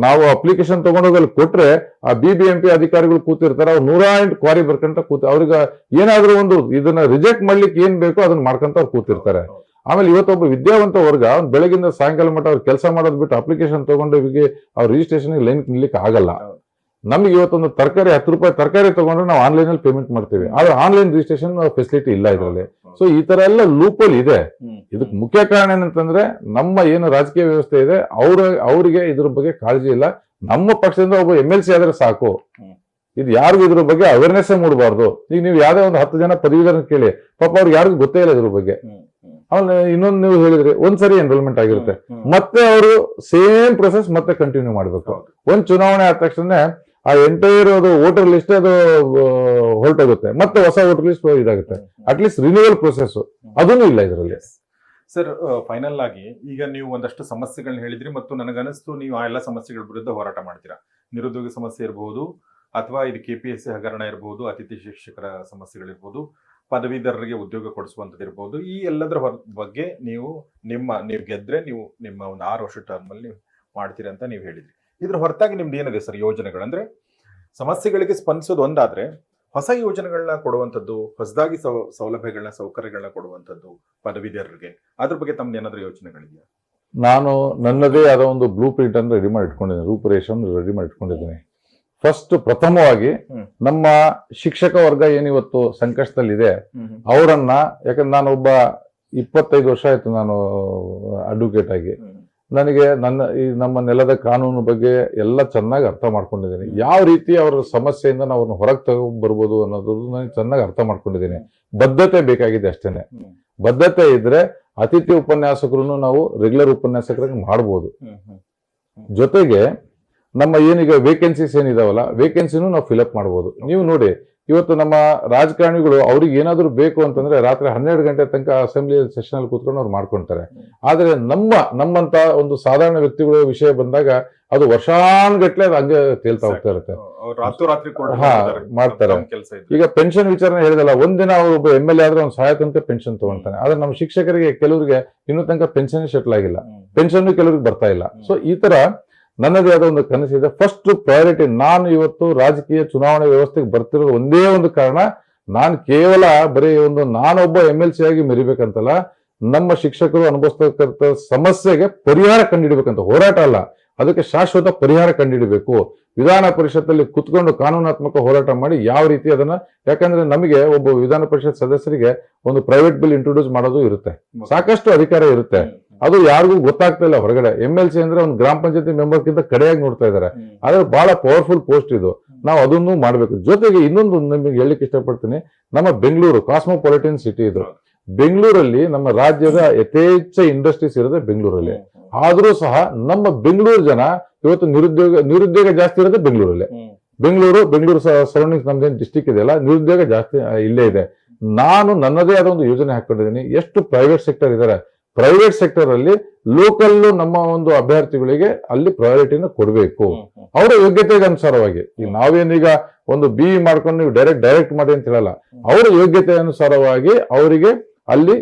ನಾವು ಅಪ್ಲಿಕೇಶನ್ ತಗೊಂಡೋಗಿ ಅಲ್ಲಿ ಕೊಟ್ರೆ ಆ BBMP ಅಧಿಕಾರಿಗಳು ಕೂತಿರ್ತಾರೆ, ಅವ್ರು 108 ಕ್ವಾರಿ ಬರ್ಕಂತ ಅವ್ರಿಗೆ ಏನಾದ್ರೂ ಒಂದು ಇದನ್ನ ರಿಜೆಕ್ಟ್ ಮಾಡ್ಲಿಕ್ಕೆ ಏನ್ ಬೇಕೋ ಅದನ್ನ ಮಾಡ್ಕೊಂತ ಅವ್ರು ಕೂತಿರ್ತಾರೆ. ಆಮೇಲೆ ಇವತ್ತೊಬ್ಬ ವಿದ್ಯಾವಂತ ವರ್ಗ ಬೆಳಗಿಂದ ಸಾಯಂಕಾಲ ಮಟ್ಟ ಅವ್ರು ಕೆಲಸ ಮಾಡೋದು ಬಿಟ್ಟು ಅಪ್ಲಿಕೇಶನ್ ತಗೊಂಡು ಅವ್ರ ರಿಜಿಸ್ಟ್ರೇಷನ್ ಲೈನ್ ನಿಲ್ಲಕ್ಕೆ ಆಗಲ್ಲ. ನಮ್ಗೆ ಇವತ್ತೊಂದು ತರಕಾರಿ 10 ರೂಪಾಯಿ ತರಕಾರಿ ತಗೊಂಡ್ರೆ ನಾವು ಆನ್ಲೈನ್ ಅಲ್ಲಿ ಪೇಮೆಂಟ್ ಮಾಡ್ತೀವಿ, ಆದ್ರೆ ಆನ್ಲೈನ್ ರಿಜಿಸ್ಟ್ರೇಷನ್ ಫೆಸಿಲಿಟಿ ಇಲ್ಲ ಇದರಲ್ಲಿ. ಸೊ ಈ ತರ ಎಲ್ಲ ಲೂಪಲ್ ಇದೆ. ಇದಕ್ಕೆ ಮುಖ್ಯ ಕಾರಣ ಏನಂತಂದ್ರೆ, ನಮ್ಮ ಏನು ರಾಜಕೀಯ ವ್ಯವಸ್ಥೆ ಇದೆ ಅವರಿಗೆ ಇದ್ರ ಬಗ್ಗೆ ಕಾಳಜಿ ಇಲ್ಲ. ನಮ್ಮ ಪಕ್ಷದಿಂದ ಒಬ್ಬ MLC ಆದ್ರೆ ಸಾಕು, ಇದು ಯಾರಿಗೂ ಇದ್ರ ಬಗ್ಗೆ ಅವೇರ್ನೆಸ್ ಮೂಡಬಾರ್ದು. ಈಗ ನೀವು ಯಾವ್ದೇ ಒಂದು 10 ಜನ ಪದವೀಧರನ್ನ ಕೇಳಿ, ಪಾಪ ಅವ್ರಿಗೆ ಯಾರಿಗೂ ಗೊತ್ತೇ ಇಲ್ಲ ಇದ್ರ ಬಗ್ಗೆ. ಆಮೇಲೆ ಇನ್ನೊಂದು ನೀವು ಹೇಳಿದ್ರಿ, ಒಂದ್ಸರಿ ಎನ್ರೋಲ್ಮೆಂಟ್ ಆಗಿರುತ್ತೆ, ಮತ್ತೆ ಅವರು ಸೇಮ್ ಪ್ರೊಸೆಸ್ ಮತ್ತೆ ಕಂಟಿನ್ಯೂ ಮಾಡ್ಬೇಕು. ಒಂದ್ ಚುನಾವಣೆ ಆದ ತಕ್ಷಣ ಆ ಎಂಟೈರ್ ಅದು ವೋಟರ್ ಲಿಸ್ಟ್ ಅದು ಹೊರಟೋಗುತ್ತೆ, ಮತ್ತೆ ಹೊಸ ವೋಟರ್ ಲಿಸ್ಟ್ ಇದಾಗುತ್ತೆ. ಅಟ್ಲೀಸ್ಟ್ ರಿನ್ಯೂವಲ್ ಪ್ರೊಸೆಸ್ ಅದನ್ನು ಇಲ್ಲ ಇದರಲ್ಲಿ. ಸರ್, ಫೈನಲ್ ಆಗಿ ಈಗ ನೀವು ಒಂದಷ್ಟು ಸಮಸ್ಯೆಗಳನ್ನ ಹೇಳಿದ್ರಿ, ಮತ್ತು ನನಗನಿಸ್ತು ನೀವು ಆ ಎಲ್ಲ ಸಮಸ್ಯೆಗಳ ವಿರುದ್ಧ ಹೋರಾಟ ಮಾಡ್ತೀರಾ. ನಿರುದ್ಯೋಗ ಸಮಸ್ಯೆ ಇರಬಹುದು, ಅಥವಾ ಇದು KPSC ಹಗರಣ ಇರಬಹುದು, ಅತಿಥಿ ಶಿಕ್ಷಕರ ಸಮಸ್ಯೆಗಳಿರ್ಬೋದು, ಪದವೀಧರರಿಗೆ ಉದ್ಯೋಗ ಕೊಡಿಸುವಂಥದ್ದು ಇರ್ಬೋದು. ಈ ಎಲ್ಲದರ ಬಗ್ಗೆ ನೀವು ಗೆದ್ರೆ ನೀವು ನಿಮ್ಮ ಒಂದು 6 ವರ್ಷ ಟರ್ಮ್ ಅಲ್ಲಿ ನೀವು ಮಾಡ್ತೀರಾ ಅಂತ ನೀವು ಹೇಳಿದ್ರಿ. ಇದ್ರ ಹೊರತಾಗಿ ನಿಮ್ದು ಏನಿದೆ ಸರ್ ಯೋಜನೆಗಳು? ಅಂದ್ರೆ ಸಮಸ್ಯೆಗಳಿಗೆ ಸ್ಪಂದಿಸೋದು ಒಂದಾದ್ರೆ, ಹೊಸ ಯೋಜನೆಗಳನ್ನ ಕೊಡುವಂಥದ್ದು, ಹೊಸದಾಗಿ ಸೌಲಭ್ಯಗಳನ್ನ ಸೌಕರ್ಯಗಳನ್ನ ಕೊಡುವಂಥದ್ದು ಪದವೀಧರರಿಗೆ, ಅದ್ರ ಬಗ್ಗೆ ತಮ್ದು ಏನಾದ್ರೂ ಯೋಚನೆಗಳಿದೆಯಾ? ನಾನು ನನ್ನದೇ ಆದ ಒಂದು ಬ್ಲೂ ಪ್ರಿಂಟ್ ಅನ್ನು ರೆಡಿ ಮಾಡಿ ಇಟ್ಕೊಂಡಿದ್ದೀನಿ, ರೂಪುರೇಷೆಯನ್ನು ರೆಡಿ ಮಾಡಿ ಇಟ್ಕೊಂಡಿದ್ದೀನಿ. ಫಸ್ಟ್ ಪ್ರಥಮವಾಗಿ ನಮ್ಮ ಶಿಕ್ಷಕ ವರ್ಗ ಏನಿವತ್ತು ಸಂಕಷ್ಟದಲ್ಲಿದೆ ಅವರನ್ನ, ಯಾಕಂದ್ರೆ ನಾನು ಒಬ್ಬ 25 ವರ್ಷ ಆಯ್ತು ನಾನು ಅಡ್ವೊಕೇಟ್ ಆಗಿ, ನನಗೆ ಈ ನಮ್ಮ ನೆಲದ ಕಾನೂನು ಬಗ್ಗೆ ಎಲ್ಲ ಚೆನ್ನಾಗಿ ಅರ್ಥ ಮಾಡ್ಕೊಂಡಿದ್ದೀನಿ. ಯಾವ ರೀತಿ ಅವರ ಸಮಸ್ಯೆಯಿಂದ ನಾವು ಅವ್ರನ್ನ ಹೊರಗೆ ತಗೊಂಡ್ಬರ್ಬೋದು ಅನ್ನೋದು ನನಗೆ ಚೆನ್ನಾಗಿ ಅರ್ಥ ಮಾಡ್ಕೊಂಡಿದ್ದೀನಿ. ಬದ್ಧತೆ ಬೇಕಾಗಿದೆ ಅಷ್ಟೇನೆ. ಬದ್ಧತೆ ಇದ್ರೆ ಅತಿಥಿ ಉಪನ್ಯಾಸಕರನ್ನು ನಾವು ರೆಗ್ಯುಲರ್ ಉಪನ್ಯಾಸಕರಾಗಿ ಮಾಡ್ಬೋದು. ಜೊತೆಗೆ ನಮ್ಮ ಏನೀಗ ವೇಕೆನ್ಸೀಸ್ ಏನಿದಾವಲ್ಲ, ವೇಕೆನ್ಸಿನೂ ನಾವು ಫಿಲಪ್ ಮಾಡ್ಬೋದು. ನೀವು ನೋಡಿ, ಇವತ್ತು ನಮ್ಮ ರಾಜಕಾರಣಿಗಳು ಅವ್ರಿಗೆ ಏನಾದ್ರು ಬೇಕು ಅಂತಂದ್ರೆ ರಾತ್ರಿ 12 ಗಂಟೆ ತನಕ ಅಸೆಂಬ್ಲಿ ಸೆಷನ್ ಅಲ್ಲಿ ಕೂತ್ಕೊಂಡು ಅವ್ರು ಮಾಡ್ಕೊಂತಾರೆ. ಆದ್ರೆ ನಮ್ಮಂತ ಒಂದು ಸಾಧಾರಣ ವ್ಯಕ್ತಿಗಳ ವಿಷಯ ಬಂದಾಗ ಅದು ವರ್ಷಾನ್ಗಟ್ಲೆ ಅದು ಹಂಗೆ ತೇಲ್ತಾ ಹೋಗ್ತಾ ಇರುತ್ತೆ. ಮಾಡ್ತಾರೆ. ಈಗ ಪೆನ್ಷನ್ ವಿಚಾರ ಹೇಳಿದಲ್ಲ, ಒಂದಿನ ಅವ್ರು ಒಬ್ಬ MLA ಆದ್ರೆ ಅವ್ನು ಸಹಾಯ ತನಕ ಪೆನ್ಷನ್ ತಗೊಂತಾನೆ. ಆದ್ರೆ ನಮ್ಮ ಶಿಕ್ಷಕರಿಗೆ ಕೆಲವರಿಗೆ ಇನ್ನೂ ತನಕ ಪೆನ್ಷನ್ ಸೆಟ್ಲ್ ಆಗಿಲ್ಲ, ಪೆನ್ಷನ್ ಕೆಲವರಿಗೆ ಬರ್ತಾ ಇಲ್ಲ. ಸೊ ಈ ತರ ನನ್ನದೇ ಆದ ಒಂದು ಕನಸಿದೆ. ಫಸ್ಟ್ ಪ್ರಯಾರಿಟಿ, ನಾನು ಇವತ್ತು ರಾಜಕೀಯ ಚುನಾವಣೆ ವ್ಯವಸ್ಥೆಗೆ ಬರ್ತಿರೋದು ಒಂದೇ ಒಂದು ಕಾರಣ, ನಾನು ಕೇವಲ ಬರೀ ನಾನೊಬ್ಬ MLC ಆಗಿ ಮೆರಿಬೇಕಂತಲ್ಲ, ನಮ್ಮ ಶಿಕ್ಷಕರು ಅನುಭವಿಸ್ತಕ್ಕಂಥ ಸಮಸ್ಯೆಗೆ ಪರಿಹಾರ ಕಂಡುಹಿಡಬೇಕಂತ. ಹೋರಾಟ ಅಲ್ಲ, ಅದಕ್ಕೆ ಶಾಶ್ವತ ಪರಿಹಾರ ಕಂಡುಹಿಡಬೇಕು. ವಿಧಾನ ಪರಿಷತ್ತಲ್ಲಿ ಕುತ್ಕೊಂಡು ಕಾನೂನಾತ್ಮಕ ಹೋರಾಟ ಮಾಡಿ ಯಾವ ರೀತಿ ಅದನ್ನ, ಯಾಕಂದ್ರೆ ನಮಗೆ ಒಬ್ಬ ವಿಧಾನ ಪರಿಷತ್ ಸದಸ್ಯರಿಗೆ ಒಂದು ಪ್ರೈವೇಟ್ ಬಿಲ್ ಇಂಟ್ರೊಡ್ಯೂಸ್ ಮಾಡೋದು ಇರುತ್ತೆ, ಸಾಕಷ್ಟು ಅಧಿಕಾರ ಇರುತ್ತೆ. ಅದು ಯಾರಿಗೂ ಗೊತ್ತಾಗ್ತಾ ಇಲ್ಲ ಹೊರಗಡೆ. MLC ಅಂದ್ರೆ ಒಂದು ಗ್ರಾಮ ಪಂಚಾಯತಿ ಮೆಂಬರ್ಗಿಂತ ಕಡೆಯಾಗಿ ನೋಡ್ತಾ ಇದ್ದಾರೆ. ಆದ್ರೆ ಬಹಳ ಪವರ್ಫುಲ್ ಪೋಸ್ಟ್ ಇದು, ನಾವು ಅದನ್ನು ಮಾಡ್ಬೇಕು. ಜೊತೆಗೆ ಇನ್ನೊಂದು ನಿಮಗೆ ಹೇಳಲಿಕ್ಕೆ ಇಷ್ಟಪಡ್ತೀನಿ, ನಮ್ಮ ಬೆಂಗಳೂರು ಕಾಸ್ಮೋಪಾಲಿಟನ್ ಸಿಟಿ ಇದು. ಬೆಂಗಳೂರಲ್ಲಿ ನಮ್ಮ ರಾಜ್ಯದ ಯಥೇಚ್ಛ ಇಂಡಸ್ಟ್ರೀಸ್ ಇರೋದೇ ಬೆಂಗಳೂರಲ್ಲಿ. ಆದ್ರೂ ಸಹ ನಮ್ಮ ಬೆಂಗಳೂರು ಜನ ಇವತ್ತು ನಿರುದ್ಯೋಗ ಜಾಸ್ತಿ ಇರೋದೇ ಬೆಂಗಳೂರಲ್ಲಿ. ಬೆಂಗಳೂರು ಸರೌಂಡಿಂಗ್ಸ್ ನಮ್ದೇನು ಡಿಸ್ಟಿಕ್ ಇದೆಯಲ್ಲ, ನಿರುದ್ಯೋಗ ಜಾಸ್ತಿ ಇಲ್ಲೇ ಇದೆ. ನಾನು ನನ್ನದೇ ಆದ ಒಂದು ಯೋಜನೆ ಹಾಕೊಂಡಿದ್ದೀನಿ. ಎಷ್ಟು ಪ್ರೈವೇಟ್ ಸೆಕ್ಟರ್ ಇದ್ದಾರೆ, ಪ್ರೈವೇಟ್ ಸೆಕ್ಟರ್ ಅಲ್ಲಿ ಲೋಕಲ್ ನಮ್ಮ ಒಂದು ಅಭ್ಯರ್ಥಿಗಳಿಗೆ ಅಲ್ಲಿ ಪ್ರಯಾರಿಟಿನ ಕೊಡಬೇಕು, ಅವರ ಯೋಗ್ಯತೆಗೆ ಅನುಸಾರವಾಗಿ. ಈಗ ನಾವೇನೀಗ ಒಂದು BE ಮಾಡ್ಕೊಂಡು ನೀವು ಡೈರೆಕ್ಟ್ ಮಾಡಿ ಅಂತ ಹೇಳಲ್ಲ, ಅವರ ಯೋಗ್ಯತೆ ಅನುಸಾರವಾಗಿ ಅವರಿಗೆ ಅಲ್ಲಿ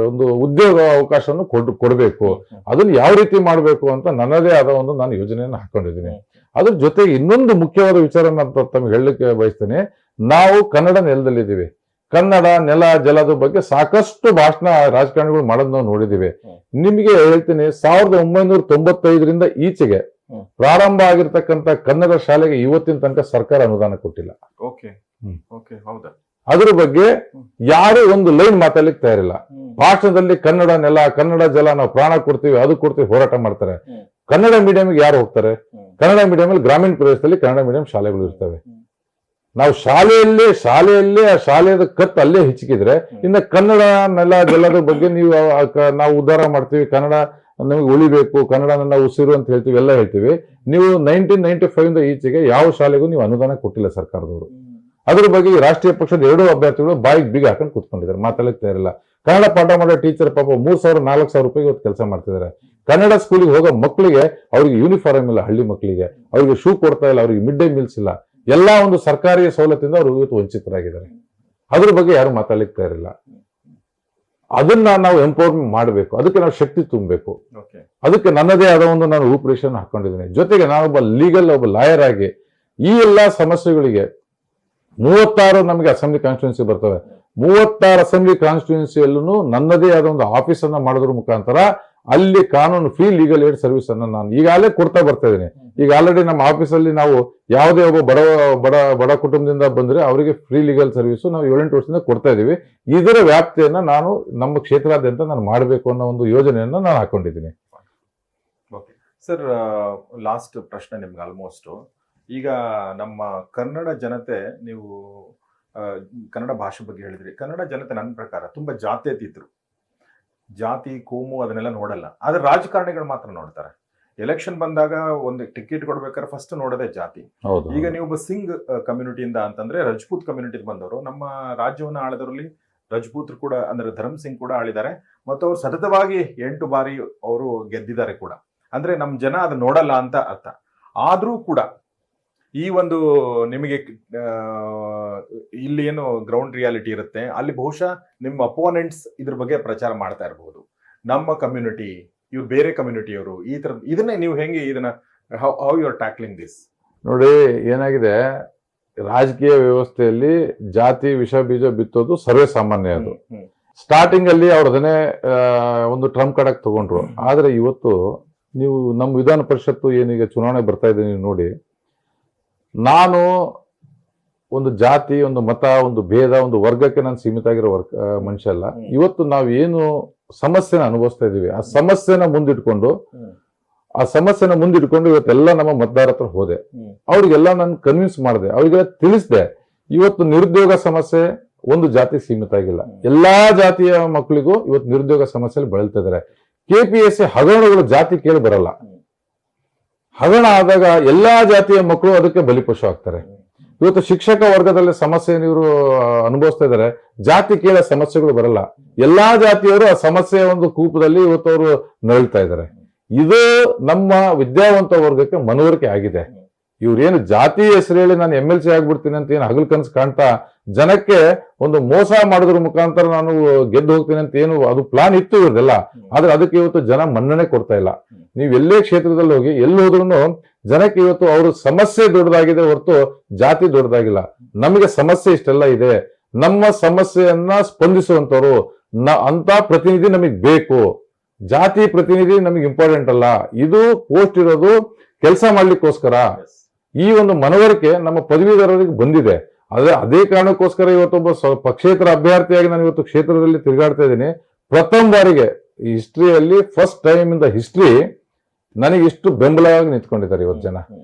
ಒಂದು ಉದ್ಯೋಗ ಅವಕಾಶವನ್ನು ಕೊಡಬೇಕು. ಅದನ್ನ ಯಾವ ರೀತಿ ಮಾಡಬೇಕು ಅಂತ ನನ್ನದೇ ಆದ ಒಂದು ನಾನು ಯೋಜನೆಯನ್ನು ಹಾಕೊಂಡಿದ್ದೀನಿ. ಅದ್ರ ಜೊತೆಗೆ ಇನ್ನೊಂದು ಮುಖ್ಯವಾದ ವಿಚಾರ ನಾನು ತಮಗೆ ಹೇಳಲಿಕ್ಕೆ ಬಯಸ್ತೇನೆ. ನಾವು ಕನ್ನಡ ನೆಲದಲ್ಲಿದ್ದೀವಿ. ಕನ್ನಡ ನೆಲ ಜಲದ ಬಗ್ಗೆ ಸಾಕಷ್ಟು ಭಾಷಣ ರಾಜಕಾರಣಿಗಳು ಮಾಡೋದು ನಾವು ನೋಡಿದ್ದೀವಿ. ನಿಮಗೆ ಹೇಳ್ತೀನಿ, 1995ರಿಂದ ಈಚೆಗೆ ಪ್ರಾರಂಭ ಆಗಿರ್ತಕ್ಕಂಥ ಕನ್ನಡ ಶಾಲೆಗೆ ಇವತ್ತಿನ ತನಕ ಸರ್ಕಾರ ಅನುದಾನ ಕೊಟ್ಟಿಲ್ಲ. ಅದ್ರ ಬಗ್ಗೆ ಯಾರು ಒಂದು ಲೈನ್ ಮಾತಾಡ್ಲಿಕ್ಕೆ ತಯಾರಿಲ್ಲ. ಭಾಷಣದಲ್ಲಿ ಕನ್ನಡ ನೆಲ ಕನ್ನಡ ಜಲ ನಾವು ಪ್ರಾಣ ಕೊಡ್ತೀವಿ, ಅದು ಕೊಡ್ತೀವಿ ಹೋರಾಟ ಮಾಡ್ತಾರೆ. ಕನ್ನಡ ಮೀಡಿಯಂಗೆ ಯಾರು ಹೋಗ್ತಾರೆ? ಕನ್ನಡ ಮೀಡಿಯಂ ಅಲ್ಲಿ ಗ್ರಾಮೀಣ ಪ್ರದೇಶದಲ್ಲಿ ಕನ್ನಡ ಮೀಡಿಯಂ ಶಾಲೆಗಳು ಇರ್ತವೆ. ನಾವು ಶಾಲೆಯಲ್ಲೇ ಆ ಶಾಲೆಯ ಕತ್ತು ಅಲ್ಲೇ ಹೆಚ್ಚಿಕಿದ್ರೆ ಇನ್ನು ಕನ್ನಡ ನೆಲ ಜಲದ ಬಗ್ಗೆ ನಾವು ಉದ್ಧಾರ ಮಾಡ್ತೀವಿ, ಕನ್ನಡ ನಮಗೆ ಉಳಿಬೇಕು, ಕನ್ನಡ ನನ್ನ ಉಸಿರು ಅಂತ ಹೇಳ್ತೀವಿ, ಎಲ್ಲ ಹೇಳ್ತೀವಿ. ನೀವು 1995 ಈಚೆಗೆ ಯಾವ ಶಾಲೆಗೂ ನೀವು ಅನುದಾನ ಕೊಟ್ಟಿಲ್ಲ ಸರ್ಕಾರದವರು. ಅದ್ರ ಬಗ್ಗೆ ರಾಷ್ಟ್ರೀಯ ಪಕ್ಷದ 2 ಅಭ್ಯರ್ಥಿಗಳು ಬಾಯಿಗೆ ಬೀಗ ಹಾಕೊಂಡು ಕೂತ್ಕೊಂಡಿದ್ದಾರೆ, ಮಾತಾಡಲಿಕ್ಕೆ ತಯಾರಿಲ್ಲ. ಕನ್ನಡ ಪಾಠ ಮಾಡೋ ಟೀಚರ್ ಪಾಪ 3,000-4,000 ರೂಪಾಯಿಗೆ ಇವತ್ತು ಕೆಲಸ ಮಾಡ್ತಿದ್ದಾರೆ. ಕನ್ನಡ ಸ್ಕೂಲಿಗೆ ಹೋಗೋ ಮಕ್ಕಳಿಗೆ ಅವ್ರಿಗೆ ಯೂನಿಫಾರ್ಮ್ ಇಲ್ಲ, ಹಳ್ಳಿ ಮಕ್ಕಳಿಗೆ ಅವ್ರಿಗೆ ಶೂ ಕೊಡ್ತಾ ಇಲ್ಲ, ಅವ್ರಿಗೆ ಮಿಡ್ ಡೇ ಮೀಲ್ಸ್ ಇಲ್ಲ. ಎಲ್ಲಾ ಒಂದು ಸರ್ಕಾರಿ ಸವಲತ್ತಿಂದ ಅವರು ಇವತ್ತು ವಂಚಿತರಾಗಿದ್ದಾರೆ. ಅದ್ರ ಬಗ್ಗೆ ಯಾರು ಮಾತಾಡ್ಲಿಕ್ಕೆ ತಯಾರಿಲ್ಲ. ಅದನ್ನ ನಾವು ಎಂಪವರ್ಮೆಂಟ್ ಮಾಡಬೇಕು, ಅದಕ್ಕೆ ನಾವು ಶಕ್ತಿ ತುಂಬಬೇಕು. ಅದಕ್ಕೆ ನನ್ನದೇ ಆದ ಒಂದು ನಾನು ರೂಪರೇಷನ್ ಹಾಕೊಂಡಿದ್ದೀನಿ. ಜೊತೆಗೆ ಒಬ್ಬ ಲಾಯರ್ ಆಗಿ ಈ ಎಲ್ಲಾ ಸಮಸ್ಯೆಗಳಿಗೆ 36 ನಮಗೆ ಅಸೆಂಬ್ಲಿ ಕಾನ್ಸ್ಟಿಟ್ಯೂನ್ಸಿ ಬರ್ತವೆ. 36 ಅಸೆಂಬ್ಲಿ ಕಾನ್ಸ್ಟಿಟ್ಯೂನ್ಸಿಯಲ್ಲೂ ನನ್ನದೇ ಆದ ಒಂದು ಆಫೀಸ್ ಅನ್ನ ಮಾಡೋದ್ರ ಮುಖಾಂತರ ಅಲ್ಲಿ ಕಾನೂನು ಫ್ರೀ ಲೀಗಲ್ ಏಡ್ ಸರ್ವಿಸ್ ಅನ್ನ ನಾನು ಈಗಾಗಲೇ ಕೊಡ್ತಾ ಬರ್ತಾ ಇದ್ದೀನಿ. ಈಗ ಆಲ್ರೆಡಿ ನಮ್ಮ ಆಫೀಸಲ್ಲಿ ನಾವು ಯಾವುದೇ ಒಬ್ಬ ಬಡ ಕುಟುಂಬದಿಂದ ಬಂದ್ರೆ ಅವರಿಗೆ ಫ್ರೀ ಲೀಗಲ್ ಸರ್ವಿಸ್ ನಾವು 7-8 ವರ್ಷದಿಂದ ಕೊಡ್ತಾ ಇದೀವಿ. ಇದರ ವ್ಯಾಪ್ತಿಯನ್ನ ನಾನು ನಮ್ಮ ಕ್ಷೇತ್ರಾದ್ಯಂತ ನಾನು ಮಾಡಬೇಕು ಅನ್ನೋ ಒಂದು ಯೋಜನೆಯನ್ನ ನಾನು ಹಾಕೊಂಡಿದ್ದೀನಿ. ಸರ್, ಲಾಸ್ಟ್ ಪ್ರಶ್ನೆ ನಿಮ್ಗೆ. ಆಲ್ಮೋಸ್ಟ್ ಈಗ ನಮ್ಮ ಕನ್ನಡ ಜನತೆ, ನೀವು ಕನ್ನಡ ಭಾಷೆ ಬಗ್ಗೆ ಹೇಳಿದ್ರಿ. ಕನ್ನಡ ಜನತೆ ನನ್ನ ಪ್ರಕಾರ ತುಂಬಾ ಜಾತ್ಯತೀತರು. ಜಾತಿ ಕೋಮು ಅದನ್ನೆಲ್ಲ ನೋಡಲ್ಲ, ಆದ್ರೆ ರಾಜಕಾರಣಿಗಳು ಮಾತ್ರ ನೋಡ್ತಾರೆ. ಎಲೆಕ್ಷನ್ ಬಂದಾಗ ಒಂದು ಟಿಕೆಟ್ ಕೊಡ್ಬೇಕಾದ್ರೆ ಫಸ್ಟ್ ನೋಡೋದೇ ಜಾತಿ. ಈಗ ನೀವು ಒಬ್ಬ ಸಿಂಗ್ ಕಮ್ಯುನಿಟಿಯಿಂದ ಅಂತಂದ್ರೆ ರಜಪೂತ್ ಕಮ್ಯುನಿಟಿ ಬಂದವರು ನಮ್ಮ ರಾಜ್ಯವನ್ನ ಆಳಿದವರಲ್ಲಿ ರಜಪೂತ್ರು ಕೂಡ, ಅಂದ್ರೆ ಧರ್ಮ್ ಸಿಂಗ್ ಕೂಡ ಆಳಿದ್ದಾರೆ. ಮತ್ತು ಅವ್ರು ಸತತವಾಗಿ 8 ಬಾರಿ ಅವರು ಗೆದ್ದಿದ್ದಾರೆ ಕೂಡ. ಅಂದ್ರೆ ನಮ್ ಜನ ಅದು ನೋಡಲ್ಲ ಅಂತ ಅರ್ಥ. ಆದ್ರೂ ಕೂಡ ಈ ಒಂದು ನಿಮಗೆ ಇಲ್ಲಿ ಏನು ಗ್ರೌಂಡ್ ರಿಯಾಲಿಟಿ ಇರುತ್ತೆ, ಅಲ್ಲಿ ಬಹುಶಃ ನಿಮ್ಮ ಅಪೋನೆಂಟ್ಸ್ ಇದ್ರ ಬಗ್ಗೆ ಪ್ರಚಾರ ಮಾಡ್ತಾ ಇರಬಹುದು. ನಮ್ಮ ಕಮ್ಯುನಿಟಿ, ಇವ್ರು ಬೇರೆ ಕಮ್ಯುನಿಟಿಯವರು, ಈ ತರ ಇದನ್ನೇ ನೀವು ಹೆಂಗೆ ಇದನ್ನ how you are tackling this? ನೋಡಿ, ಏನಾಗಿದೆ, ರಾಜಕೀಯ ವ್ಯವಸ್ಥೆಯಲ್ಲಿ ಜಾತಿ ವಿಷ ಬೀಜ ಬಿತ್ತೋದು ಸರ್ವೇ ಸಾಮಾನ್ಯ. ಅದು ಸ್ಟಾರ್ಟಿಂಗ್ ಅಲ್ಲಿ ಅವ್ರು ಅದನ್ನೇ ಒಂದು ಟ್ರಂಪ್ ಕಾರ್ಡ್ ಆಗಿ ತಗೊಂಡ್ರು. ಆದ್ರೆ ಇವತ್ತು ನೀವು ನಮ್ಮ ವಿಧಾನ ಪರಿಷತ್ತು ಏನೀಗ ಚುನಾವಣೆ ಬರ್ತಾ ಇದೆ, ನೀವು ನೋಡಿ, ನಾನು ಒಂದು ಜಾತಿ, ಒಂದು ಮತ, ಒಂದು ಭೇದ, ಒಂದು ವರ್ಗಕ್ಕೆ ನಾನು ಸೀಮಿತ ಆಗಿರೋ ಮನುಷ್ಯ ಅಲ್ಲ. ಇವತ್ತು ನಾವೇನು ಸಮಸ್ಯೆನ ಅನುಭವಿಸ್ತಾ ಇದೀವಿ. ಆ ಸಮಸ್ಯೆನ ಮುಂದಿಟ್ಕೊಂಡು ಇವತ್ತೆಲ್ಲ ನಮ್ಮ ಮತದಾರ ಹತ್ರ ಹೋದೆ. ಅವ್ರಿಗೆಲ್ಲ ನಾನು ಕನ್ವಿನ್ಸ್ ಮಾಡಿದೆ, ಅವ್ರಿಗೆಲ್ಲ ತಿಳಿಸ್ದೆ. ಇವತ್ತು ನಿರುದ್ಯೋಗ ಸಮಸ್ಯೆ ಒಂದು ಜಾತಿ ಸೀಮಿತ ಆಗಿಲ್ಲ, ಎಲ್ಲಾ ಜಾತಿಯ ಮಕ್ಕಳಿಗೂ ಇವತ್ತು ನಿರುದ್ಯೋಗ ಸಮಸ್ಯೆಯಲ್ಲಿ ಬಳಲ್ತಾ ಇದಾರೆ. KPSC ಹಗರಣಗಳು ಜಾತಿ ಕೇಳಿ ಬರಲ್ಲ. ಹಗರಣ ಆದಾಗ ಎಲ್ಲಾ ಜಾತಿಯ ಮಕ್ಕಳು ಅದಕ್ಕೆ ಬಲಿಪಶು ಆಗ್ತಾರೆ. ಇವತ್ತು ಶಿಕ್ಷಕ ವರ್ಗದಲ್ಲಿ ಸಮಸ್ಯೆ ಇವರು ಅನುಭವಿಸ್ತಾ ಇದ್ದಾರೆ, ಜಾತಿ ಕೇಳ ಸಮಸ್ಯೆಗಳು ಬರಲ್ಲ. ಎಲ್ಲಾ ಜಾತಿಯವರು ಆ ಸಮಸ್ಯೆಯ ಒಂದು ಕೂಪದಲ್ಲಿ ಇವತ್ತು ಅವರು ನರಳ್ತಾ ಇದ್ದಾರೆ. ಇದು ನಮ್ಮ ವಿದ್ಯಾವಂತ ವರ್ಗಕ್ಕೆ ಮನವರಿಕೆ ಆಗಿದೆ. ಇವ್ರೇನು ಜಾತಿ ಹೆಸರು ಹೇಳಿ ನಾನು MLC ಆಗ್ಬಿಡ್ತೀನಿ ಅಂತ ಏನು ಹಗಲ್ ಕನಸು ಕಾಣ್ತಾ ಜನಕ್ಕೆ ಒಂದು ಮೋಸ ಮಾಡೋದ್ರ ಮುಖಾಂತರ ನಾನು ಗೆದ್ದು ಹೋಗ್ತೀನಿ ಅಂತ ಏನು ಅದು ಪ್ಲಾನ್ ಇತ್ತು ಇವ್ರದೆಲ್ಲ. ಆದ್ರೆ ಅದಕ್ಕೆ ಇವತ್ತು ಜನ ಮನ್ನಣೆ ಕೊಡ್ತಾ ಇಲ್ಲ. ನೀವು ಎಲ್ಲೇ ಕ್ಷೇತ್ರದಲ್ಲಿ ಹೋಗಿ ಎಲ್ಲಿ ಹೋದ್ರೂ ಜನಕ್ಕೆ ಇವತ್ತು ಅವ್ರ ಸಮಸ್ಯೆ ದೊಡ್ಡದಾಗಿದೆ ಹೊರತು ಜಾತಿ ದೊಡ್ಡದಾಗಿಲ್ಲ. ನಮಗೆ ಸಮಸ್ಯೆ ಇಷ್ಟೆಲ್ಲ ಇದೆ, ನಮ್ಮ ಸಮಸ್ಯೆಯನ್ನ ಸ್ಪಂದಿಸುವಂತವ್ರು ಅಂತ ಪ್ರತಿನಿಧಿ ನಮಗೆ ಬೇಕು. ಜಾತಿ ಪ್ರತಿನಿಧಿ ನಮಗೆ ಇಂಪಾರ್ಟೆಂಟ್ ಅಲ್ಲ. ಇದು ಪೋಸ್ಟ್ ಇರೋದು ಕೆಲಸ ಮಾಡ್ಲಿಕ್ಕೋಸ್ಕರ. ಈ ಒಂದು ಮನವರಿಕೆ ನಮ್ಮ ಪದವೀಧರರಿಗೆ ಬಂದಿದೆ. ಅದೇ ಕಾರಣಕ್ಕೋಸ್ಕರ ಇವತ್ತೊಬ್ಬ ಪಕ್ಷೇತರ ಅಭ್ಯರ್ಥಿಯಾಗಿ ನಾನು ಇವತ್ತು ಕ್ಷೇತ್ರದಲ್ಲಿ ತಿರುಗಾಡ್ತಾ ಇದ್ದೀನಿ. ಪ್ರಥಮ ಬಾರಿಗೆ ಹಿಸ್ಟ್ರಿಯಲ್ಲಿ first time in the history ನನಗೆ ಇಷ್ಟು ಬೆಂಬಲವಾಗಿ ನಿಂತ್ಕೊಂಡಿದ್ದಾರೆ ಇವತ್ತು ಜನ.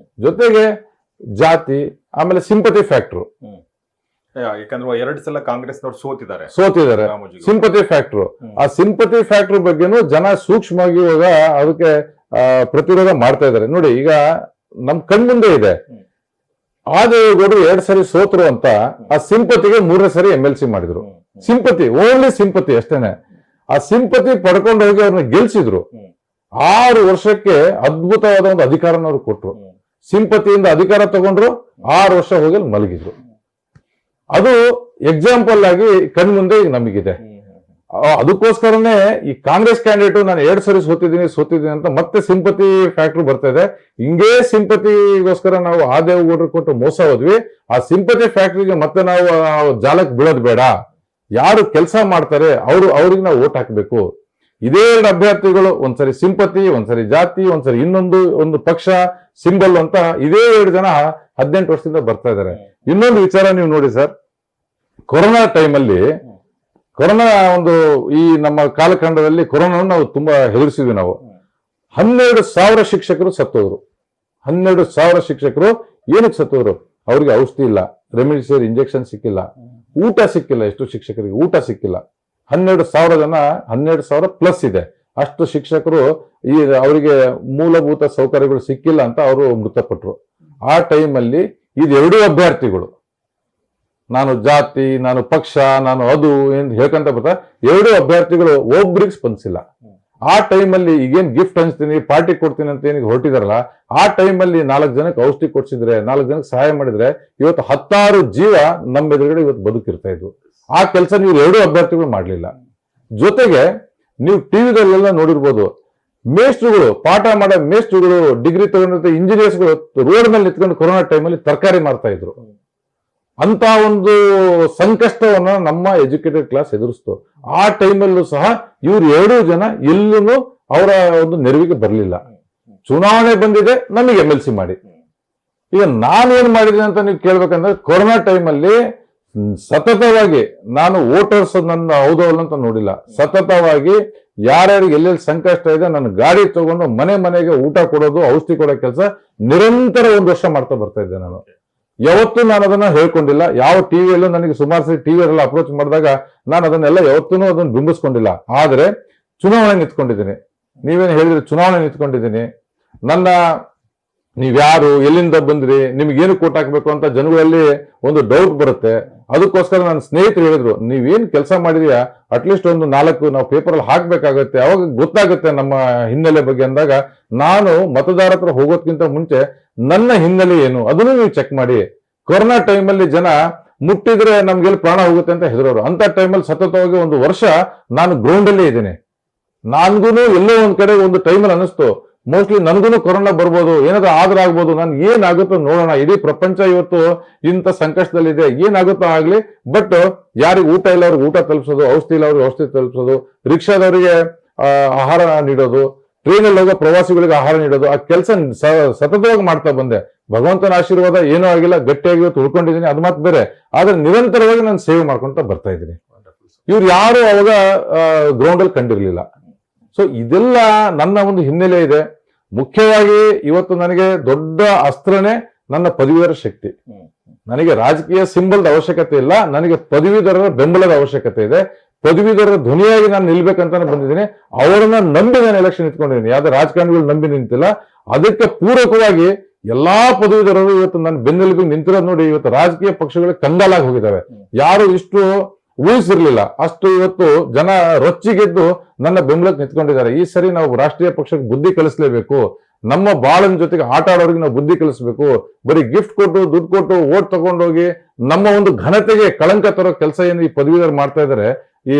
ಜೊತೆಗೆ ಜಾತಿ, ಆಮೇಲೆ ಸಿಂಪತಿ ಫ್ಯಾಕ್ಟ್ರು. ಯಾಕಂದ್ರೆ 2 ಸಲ ಕಾಂಗ್ರೆಸ್ನವ್ರು ಸೋತಿದ್ದಾರೆ. ಸಿಂಪತಿ ಫ್ಯಾಕ್ಟ್ರು, ಆ ಸಿಂಪತಿ ಫ್ಯಾಕ್ಟ್ರ್ ಬಗ್ಗೆನೂ ಜನ ಸೂಕ್ಷ್ಮವಾಗಿ ಇವಾಗ ಅದಕ್ಕೆ ಪ್ರತಿರೋಧ ಮಾಡ್ತಾ ಇದ್ದಾರೆ. ನೋಡಿ, ಈಗ ನಮ್ ಕಣ್ಮುಂದೆ ಇದೆ, ಆದೇಗೌಡರು 2 ಸರಿ ಸೋತರು ಅಂತ ಆ ಸಿಂಪತಿಗೆ 3ನೇ ಸರಿ MLC ಮಾಡಿದ್ರು. ಸಿಂಪತಿ, ಓನ್ಲಿ ಸಿಂಪತಿ ಅಷ್ಟೇನೆ. ಆ ಸಿಂಪತಿ ಪಡ್ಕೊಂಡು ಹೋಗಿ ಅವ್ರನ್ನ ಗೆಲ್ಸಿದ್ರು. 6 ವರ್ಷಕ್ಕೆ ಅದ್ಭುತವಾದ ಒಂದು ಅಧಿಕಾರನ ಅವ್ರು ಕೊಟ್ರು. ಸಿಂಪತಿಯಿಂದ ಅಧಿಕಾರ ತಗೊಂಡ್ರು, 6 ವರ್ಷ ಹೋಗಿ ಮಲಗಿದ್ರು. ಅದು ಎಕ್ಸಾಂಪಲ್ ಆಗಿ ಕಣ್ಮುಂದೆ ಈಗ ನಮಗಿದೆ. ಅದಕ್ಕೋಸ್ಕರನೇ ಈ ಕಾಂಗ್ರೆಸ್ ಕ್ಯಾಂಡಿಡೇಟ್ ನಾನು 2 ಸರಿ ಸೋತಿದ್ದೀನಿ ಅಂತ ಮತ್ತೆ ಸಿಂಪತಿ ಫ್ಯಾಕ್ಟ್ರಿ ಬರ್ತಾ ಇದೆ. ಹಿಂಗೇ ಸಿಂಪತಿಗೋಸ್ಕರ ನಾವು ಆದೇವಗೌಡರು ಕೊಟ್ಟು ಮೋಸ ಹೋದ್ವಿ. ಆ ಸಿಂಪತಿ ಫ್ಯಾಕ್ಟ್ರಿಗೆ ಮತ್ತೆ ನಾವು ಜಾಲಕ್ಕೆ ಬೀಳೋದು ಬೇಡ. ಯಾರು ಕೆಲಸ ಮಾಡ್ತಾರೆ ಅವ್ರಿಗೆ ನಾವು ಓಟ್ ಹಾಕ್ಬೇಕು. ಇದೇ 2 ಅಭ್ಯರ್ಥಿಗಳು, ಒಂದ್ಸರಿ ಸಿಂಪತಿ, ಒಂದ್ಸರಿ ಜಾತಿ, ಒಂದ್ಸರಿ ಒಂದು ಪಕ್ಷ ಸಿಂಬಲ್ ಅಂತ ಇದೇ 2 ಜನ 18 ವರ್ಷದಿಂದ ಬರ್ತಾ ಇದ್ದಾರೆ. ಇನ್ನೊಂದು ವಿಚಾರ ನೀವು ನೋಡಿ ಸರ್, ಕೊರೋನಾ ಟೈಮಲ್ಲಿ ಈ ನಮ್ಮ ಕಾಲಖಂಡದಲ್ಲಿ ಕೊರೋನಾ ನಾವು ತುಂಬಾ ಹೆದರಿಸಿದ್ವಿ ನಾವು. 12,000 ಶಿಕ್ಷಕರು ಸತ್ತೋದ್ರು. 12,000 ಶಿಕ್ಷಕರು ಏನಕ್ಕೆ ಸತ್ತೋದ್ರು? ಅವ್ರಿಗೆ ಔಷಧಿ ಇಲ್ಲ, ರೆಮಿಡಿಸಿವಿರ್ ಇಂಜೆಕ್ಷನ್ ಸಿಕ್ಕಿಲ್ಲ, ಊಟ ಸಿಕ್ಕಿಲ್ಲ. ಎಷ್ಟು ಶಿಕ್ಷಕರಿಗೆ ಊಟ ಸಿಕ್ಕಿಲ್ಲ. 12,000 ಜನ, 12,000 ಪ್ಲಸ್ ಇದೆ ಅಷ್ಟು ಶಿಕ್ಷಕರು ಅವರಿಗೆ ಮೂಲಭೂತ ಸೌಕರ್ಯಗಳು ಸಿಕ್ಕಿಲ್ಲ ಅಂತ ಅವರು ಮೃತಪಟ್ಟರು. ಆ ಟೈಮಲ್ಲಿ ಇದು 2 ಅಭ್ಯರ್ಥಿಗಳು, ನಾನು ಜಾತಿ, ನಾನು ಪಕ್ಷ, ನಾನು ಅದು ಎಂದು ಹೇಳ್ಕೊಂತ ಬರ್ತಾ 2 ಅಭ್ಯರ್ಥಿಗಳು ಒಬ್ರಿಗೆ ಸ್ಪಂದಿಸಿಲ್ಲ. ಆ ಟೈಮಲ್ಲಿ ಈಗೇನ್ ಗಿಫ್ಟ್ ಹಂಚ್ತೀನಿ, ಪಾರ್ಟಿ ಕೊಡ್ತೀನಿ ಅಂತ ಏನಿಗೆ ಹೊರಟಿದಾರಲ್ಲ, ಆ ಟೈಮಲ್ಲಿ 4 ಜನಕ್ಕೆ ಔಷಧಿ ಕೊಡ್ಸಿದ್ರೆ, 4 ಜನಕ್ಕೆ ಸಹಾಯ ಮಾಡಿದ್ರೆ ಇವತ್ತು 16 ಜೀವ ನಮ್ಮ ಎದುರುಗಡೆ ಇವತ್ತು ಬದುಕಿರ್ತಾ ಇದ್ವು. ಆ ಕೆಲಸ ನೀವು 2 ಅಭ್ಯರ್ಥಿಗಳು ಮಾಡ್ಲಿಲ್ಲ. ಜೊತೆಗೆ ನೀವು ಟಿವಿದಲ್ಲೆಲ್ಲ ನೋಡಿರ್ಬೋದು, ಮೇಸ್ಟ್ರುಗಳು, ಪಾಠ ಮಾಡೋ ಮೇಸ್ಟ್ರುಗಳು, ಡಿಗ್ರಿ ತಗೊಂಡಿರ್ತ ಇಂಜಿನಿಯರ್ಸ್ಗಳು ರೋಡ್ ಮೇಲೆ ನಿಂತ್ಕೊಂಡು ಕೊರೋನಾ ಟೈಮಲ್ಲಿ ತರಕಾರಿ ಮಾರ್ತಾ ಇದ್ರು. ಅಂತ ಒಂದು ಸಂಕಷ್ಟವನ್ನ ನಮ್ಮ ಎಜುಕೇಟೆಡ್ ಕ್ಲಾಸ್ ಎದುರಿಸ್ತು. ಆ ಟೈಮಲ್ಲೂ ಸಹ ಇವ್ರು 2 ಜನ ಎಲ್ಲೂ ಅವರ ಒಂದು ನೆರವಿಗೆ ಬರಲಿಲ್ಲ. ಚುನಾವಣೆ ಬಂದಿದೆ, ನಮಗೆ MLC ಮಾಡಿ. ಈಗ ನಾನೇನ್ ಮಾಡಿದ್ದೀನಿ ಅಂತ ನೀವು ಕೇಳ್ಬೇಕಂದ್ರೆ, ಕೊರೋನಾ ಟೈಮಲ್ಲಿ ಸತತವಾಗಿ ನಾನು ವೋಟರ್ಸ್ ನನ್ನ ಹೌದವಲ್ಲ ಅಂತ ನೋಡಿಲ್ಲ. ಸತತವಾಗಿ ಯಾರ್ಯಾರಿಗೆ ಎಲ್ಲೆಲ್ಲಿ ಸಂಕಷ್ಟ ಇದೆ ನನ್ನ ಗಾಡಿ ತಗೊಂಡು ಮನೆಗೆ ಊಟ ಕೊಡೋದು, ಔಷಧಿ ಕೊಡೋ ಕೆಲಸ ನಿರಂತರ 1 ವರ್ಷ ಮಾಡ್ತಾ ಬರ್ತಾ ಇದ್ದೆ ನಾನು. ಯಾವತ್ತೂ ನಾನು ಅದನ್ನ ಹೇಳ್ಕೊಂಡಿಲ್ಲ. ಯಾವ ಟಿವಿಯಲ್ಲೂ ನನಗೆ ಸುಮಾರು ಸರಿ ಟಿವಿಯಲ್ಲ ಅಪ್ರೋಚ್ ಮಾಡಿದಾಗ ನಾನು ಅದನ್ನೆಲ್ಲ ಯಾವತ್ತೂ ಅದನ್ನು ಬಿಂಬಿಸ್ಕೊಂಡಿಲ್ಲ. ಆದ್ರೆ ಚುನಾವಣೆ ನಿಂತ್ಕೊಂಡಿದ್ದೀನಿ. ನೀವೇನು ಹೇಳಿದ್ರೆ ಚುನಾವಣೆ ನಿಂತ್ಕೊಂಡಿದ್ದೀನಿ. ನೀವ್ಯಾರು, ಎಲ್ಲಿಂದ ಬಂದ್ರಿ, ನಿಮ್ಗೇನು ಕೋಟ್ ಹಾಕ್ಬೇಕು ಅಂತ ಜನಗಳಲ್ಲಿ ಒಂದು ಡೌಟ್ ಬರುತ್ತೆ. ಅದಕ್ಕೋಸ್ಕರ ನನ್ನ ಸ್ನೇಹಿತರು ಹೇಳಿದ್ರು, ನೀವೇನ್ ಕೆಲಸ ಮಾಡಿದ್ಯಾ ಅಟ್ಲೀಸ್ಟ್ ಒಂದು 4 ನಾವು ಪೇಪರಲ್ಲಿ ಹಾಕ್ಬೇಕಾಗತ್ತೆ, ಅವಾಗ ಗೊತ್ತಾಗುತ್ತೆ ನಮ್ಮ ಹಿನ್ನೆಲೆ ಬಗ್ಗೆ ಅಂದಾಗ, ನಾನು ಮತದಾರ ಹತ್ರ ಹೋಗೋದ್ಕಿಂತ ಮುಂಚೆ ನನ್ನ ಹಿನ್ನೆಲೆ ಏನು ಅದನ್ನು ನೀವು ಚೆಕ್ ಮಾಡಿ. ಕೊರೋನಾ ಟೈಮಲ್ಲಿ ಜನ ಮುಟ್ಟಿದ್ರೆ ನಮ್ಗೆಲ್ಲಿ ಪ್ರಾಣ ಹೋಗುತ್ತೆ ಅಂತ ಹೆದರೋರು. ಅಂತ ಟೈಮಲ್ಲಿ ಸತತವಾಗಿ 1 ವರ್ಷ ನಾನು ಗ್ರೌಂಡ್ ಅಲ್ಲೇ ಇದ್ದೀನಿ. ನನ್ಗೂ ಎಲ್ಲೋ ಒಂದ್ ಕಡೆ ಒಂದು ಟೈಮಲ್ಲಿ ಅನಿಸ್ತು, ಮೋಸ್ಟ್ಲಿ ನನ್ಗೂ ಕೊರೋನಾ ಬರ್ಬೋದು, ಏನಾದ್ರೂ ಆದ್ರೂ ಆಗ್ಬೋದು, ನನ್ ಏನಾಗುತ್ತೋ ನೋಡೋಣ. ಇಡೀ ಪ್ರಪಂಚ ಇವತ್ತು ಇಂಥ ಸಂಕಷ್ಟದಲ್ಲಿದೆ, ಏನಾಗುತ್ತೋ ಆಗ್ಲಿ, ಬಟ್ ಯಾರಿಗೆ ಊಟ ಇಲ್ಲ ಅವ್ರಿಗೆ ಊಟ ತಲುಪಿಸೋದು, ಔಷಧಿ ಇಲ್ಲ ಅವ್ರಿಗೆ ಔಷಧಿ ತಲುಪಿಸೋದು, ರಿಕ್ಷಾದವರಿಗೆ ಆಹಾರ ನೀಡೋದು, ಟ್ರೈನಲ್ಲಿ ಹೋಗೋ ಪ್ರವಾಸಿಗಳಿಗೆ ಆಹಾರ ನೀಡೋದು, ಆ ಕೆಲಸ ಸತತವಾಗಿ ಮಾಡ್ತಾ ಬಂದೆ. ಭಗವಂತನ ಆಶೀರ್ವಾದ ಏನೂ ಆಗಿಲ್ಲ, ಗಟ್ಟಿಯಾಗಿ ಇವತ್ತು ಉಳ್ಕೊಂಡಿದ್ದೀನಿ, ಅದು ಮಾತು ಬೇರೆ. ಆದ್ರೆ ನಿರಂತರವಾಗಿ ನಾನು ಸೇವೆ ಮಾಡ್ಕೊಂತ ಬರ್ತಾ ಇದ್ದೀನಿ. ಇವ್ರು ಯಾರು ಅವಾಗ ಗ್ರೌಂಡ್ ಅಲ್ಲಿ ಕಂಡಿರ್ಲಿಲ್ಲ. ಸೊ ಇದೆಲ್ಲ ನನ್ನ ಒಂದು ಹಿನ್ನೆಲೆ ಇದೆ. ಮುಖ್ಯವಾಗಿ ಇವತ್ತು ನನಗೆ ದೊಡ್ಡ ಅಸ್ತ್ರನೇ ನನ್ನ ಪದವೀಧರ ಶಕ್ತಿ. ನನಗೆ ರಾಜಕೀಯ ಸಿಂಬಲ್ದ ಅವಶ್ಯಕತೆ ಇಲ್ಲ, ನನಗೆ ಪದವೀಧರರ ಬೆಂಬಲದ ಅವಶ್ಯಕತೆ ಇದೆ. ಪದವೀಧರರ ಧ್ವನಿಯಾಗಿ ನಾನು ನಿಲ್ಬೇಕಂತ ಬಂದಿದ್ದೀನಿ. ಅವರನ್ನ ನಂಬಿ ನಾನು ಎಲೆಕ್ಷನ್ ನಿಂತ್ಕೊಂಡಿದ್ದೀನಿ, ಯಾವ್ದು ರಾಜಕಾರಣಿಗಳು ನಂಬಿ ನಿಂತಿಲ್ಲ. ಅದಕ್ಕೆ ಪೂರಕವಾಗಿ ಎಲ್ಲಾ ಪದವೀಧರರು ಇವತ್ತು ನನ್ನ ಬೆನ್ನೆಲುಬಿಗೆ ನಿಂತಿರೋದು ನೋಡಿ ಇವತ್ತು ರಾಜಕೀಯ ಪಕ್ಷಗಳಿಗೆ ಕಂಗಾಲಾಗಿ ಹೋಗಿದ್ದಾವೆ. ಯಾರು ಇಷ್ಟು ಊಹಿಸಿರ್ಲಿಲ್ಲ, ಅಷ್ಟು ಇವತ್ತು ಜನ ರೊಚ್ಚಿಗೆದ್ದು ನನ್ನ ಬೆಂಬಲಕ್ಕೆ ನಿಂತ್ಕೊಂಡಿದ್ದಾರೆ. ಈ ಸರಿ ನಾವು ರಾಷ್ಟ್ರೀಯ ಪಕ್ಷಕ್ಕೆ ಬುದ್ಧಿ ಕಲಿಸಲೇಬೇಕು, ನಮ್ಮ ಬಾಳನ್ ಜೊತೆಗೆ ಆಟ ಆಡೋರಿಗೆ ನಾವು ಬುದ್ಧಿ ಕಲಿಸ್ಬೇಕು. ಬರೀ ಗಿಫ್ಟ್ ಕೊಟ್ಟು ದುಡ್ಡು ಕೊಟ್ಟು ಓಟ್ ತಗೊಂಡೋಗಿ ನಮ್ಮ ಒಂದು ಘನತೆಗೆ ಕಳಂಕ ತರೋ ಕೆಲಸ ಏನು ಈ ಪದವೀಧರು ಮಾಡ್ತಾ ಇದ್ದಾರೆ, ಈ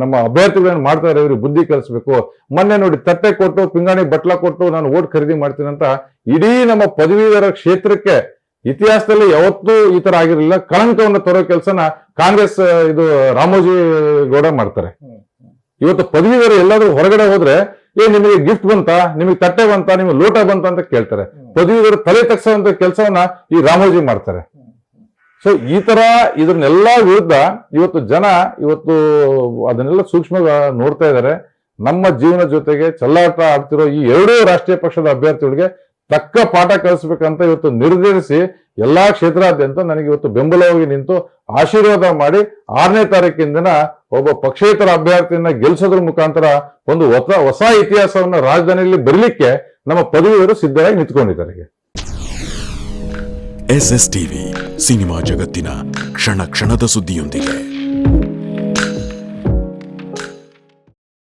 ನಮ್ಮ ಅಭ್ಯರ್ಥಿಗಳನ್ನ ಮಾಡ್ತಾ ಇದ್ದಾರೆ, ಇವ್ರಿಗೆ ಬುದ್ಧಿ ಕಲಿಸ್ಬೇಕು. ಮೊನ್ನೆ ನೋಡಿ ತಟ್ಟೆ ಕೊಟ್ಟು ಪಿಂಗಾಣಿ ಬಟ್ಲ ಕೊಟ್ಟು ನಾನು ಓಟ್ ಖರೀದಿ ಮಾಡ್ತೀನಿ ಅಂತ ಇಡೀ ನಮ್ಮ ಪದವೀಧರ ಕ್ಷೇತ್ರಕ್ಕೆ ಇತಿಹಾಸದಲ್ಲಿ ಯಾವತ್ತೂ ಈ ತರ ಆಗಿರಲಿಲ್ಲ. ಕಳಂಕವನ್ನು ತರೋ ಕೆಲಸನ ಕಾಂಗ್ರೆಸ್ ಇದು ರಾಮೋಜಿ ಗೌಡ ಮಾಡ್ತಾರೆ. ಇವತ್ತು ಪದವೀಧರು ಎಲ್ಲಾದ್ರೂ ಹೊರಗಡೆ ಹೋದ್ರೆ ನಿಮಗೆ ಗಿಫ್ಟ್ ಬಂತ, ನಿಮಗೆ ತಟ್ಟೆ ಬಂತ, ನಿಮಗೆ ಲೋಟ ಬಂತ ಅಂತ ಕೇಳ್ತಾರೆ. ಪದವೀಧರು ತಲೆ ತಗ್ಸುವಂತ ಕೆಲಸವನ್ನ ಈ ರಾಮೋಜಿ ಮಾಡ್ತಾರೆ. ಸೊ ಈ ತರ ಇದನ್ನೆಲ್ಲ ವಿರುದ್ಧ ಇವತ್ತು ಜನ ಇವತ್ತು ಅದನ್ನೆಲ್ಲ ಸೂಕ್ಷ್ಮ ನೋಡ್ತಾ ಇದ್ದಾರೆ. ನಮ್ಮ ಜೀವನ ಜೊತೆಗೆ ಚೆಲ್ಲಾಟ ಆಡ್ತಿರೋ ಈ ಎರಡೂ ರಾಷ್ಟ್ರೀಯ ಪಕ್ಷದ ಅಭ್ಯರ್ಥಿಗಳಿಗೆ ತಕ್ಕ ಪಾಠ ಕಲಿಸ್ಬೇಕಂತ ಇವತ್ತು ನಿರ್ಧರಿಸಿ ಎಲ್ಲಾ ಕ್ಷೇತ್ರಾದ್ಯಂತ ನನಗೆ ಇವತ್ತು ಬೆಂಬಲವಾಗಿ ನಿಂತು ಆಶೀರ್ವಾದ ಮಾಡಿ 6ನೇ ತಾರೀಕಿನ ಒಬ್ಬ ಪಕ್ಷೇತರ ಅಭ್ಯರ್ಥಿಯನ್ನ ಗೆಲ್ಲಿಸೋದ್ರ ಮುಖಾಂತರ ಒಂದು ಹೊಸ ಇತಿಹಾಸವನ್ನ ರಾಜಧಾನಿಯಲ್ಲಿ ಬರಲಿಕ್ಕೆ ನಮ್ಮ ಪದವೀಧರು ಸಿದ್ಧರಾಗಿ ನಿಂತ್ಕೊಂಡಿದ್ದಾರೆ. SS ಟಿವಿ ಸಿನಿಮಾ ಜಗತ್ತಿನ ಕ್ಷಣ ಕ್ಷಣದ ಸುದ್ದಿಯೊಂದಿಗೆ.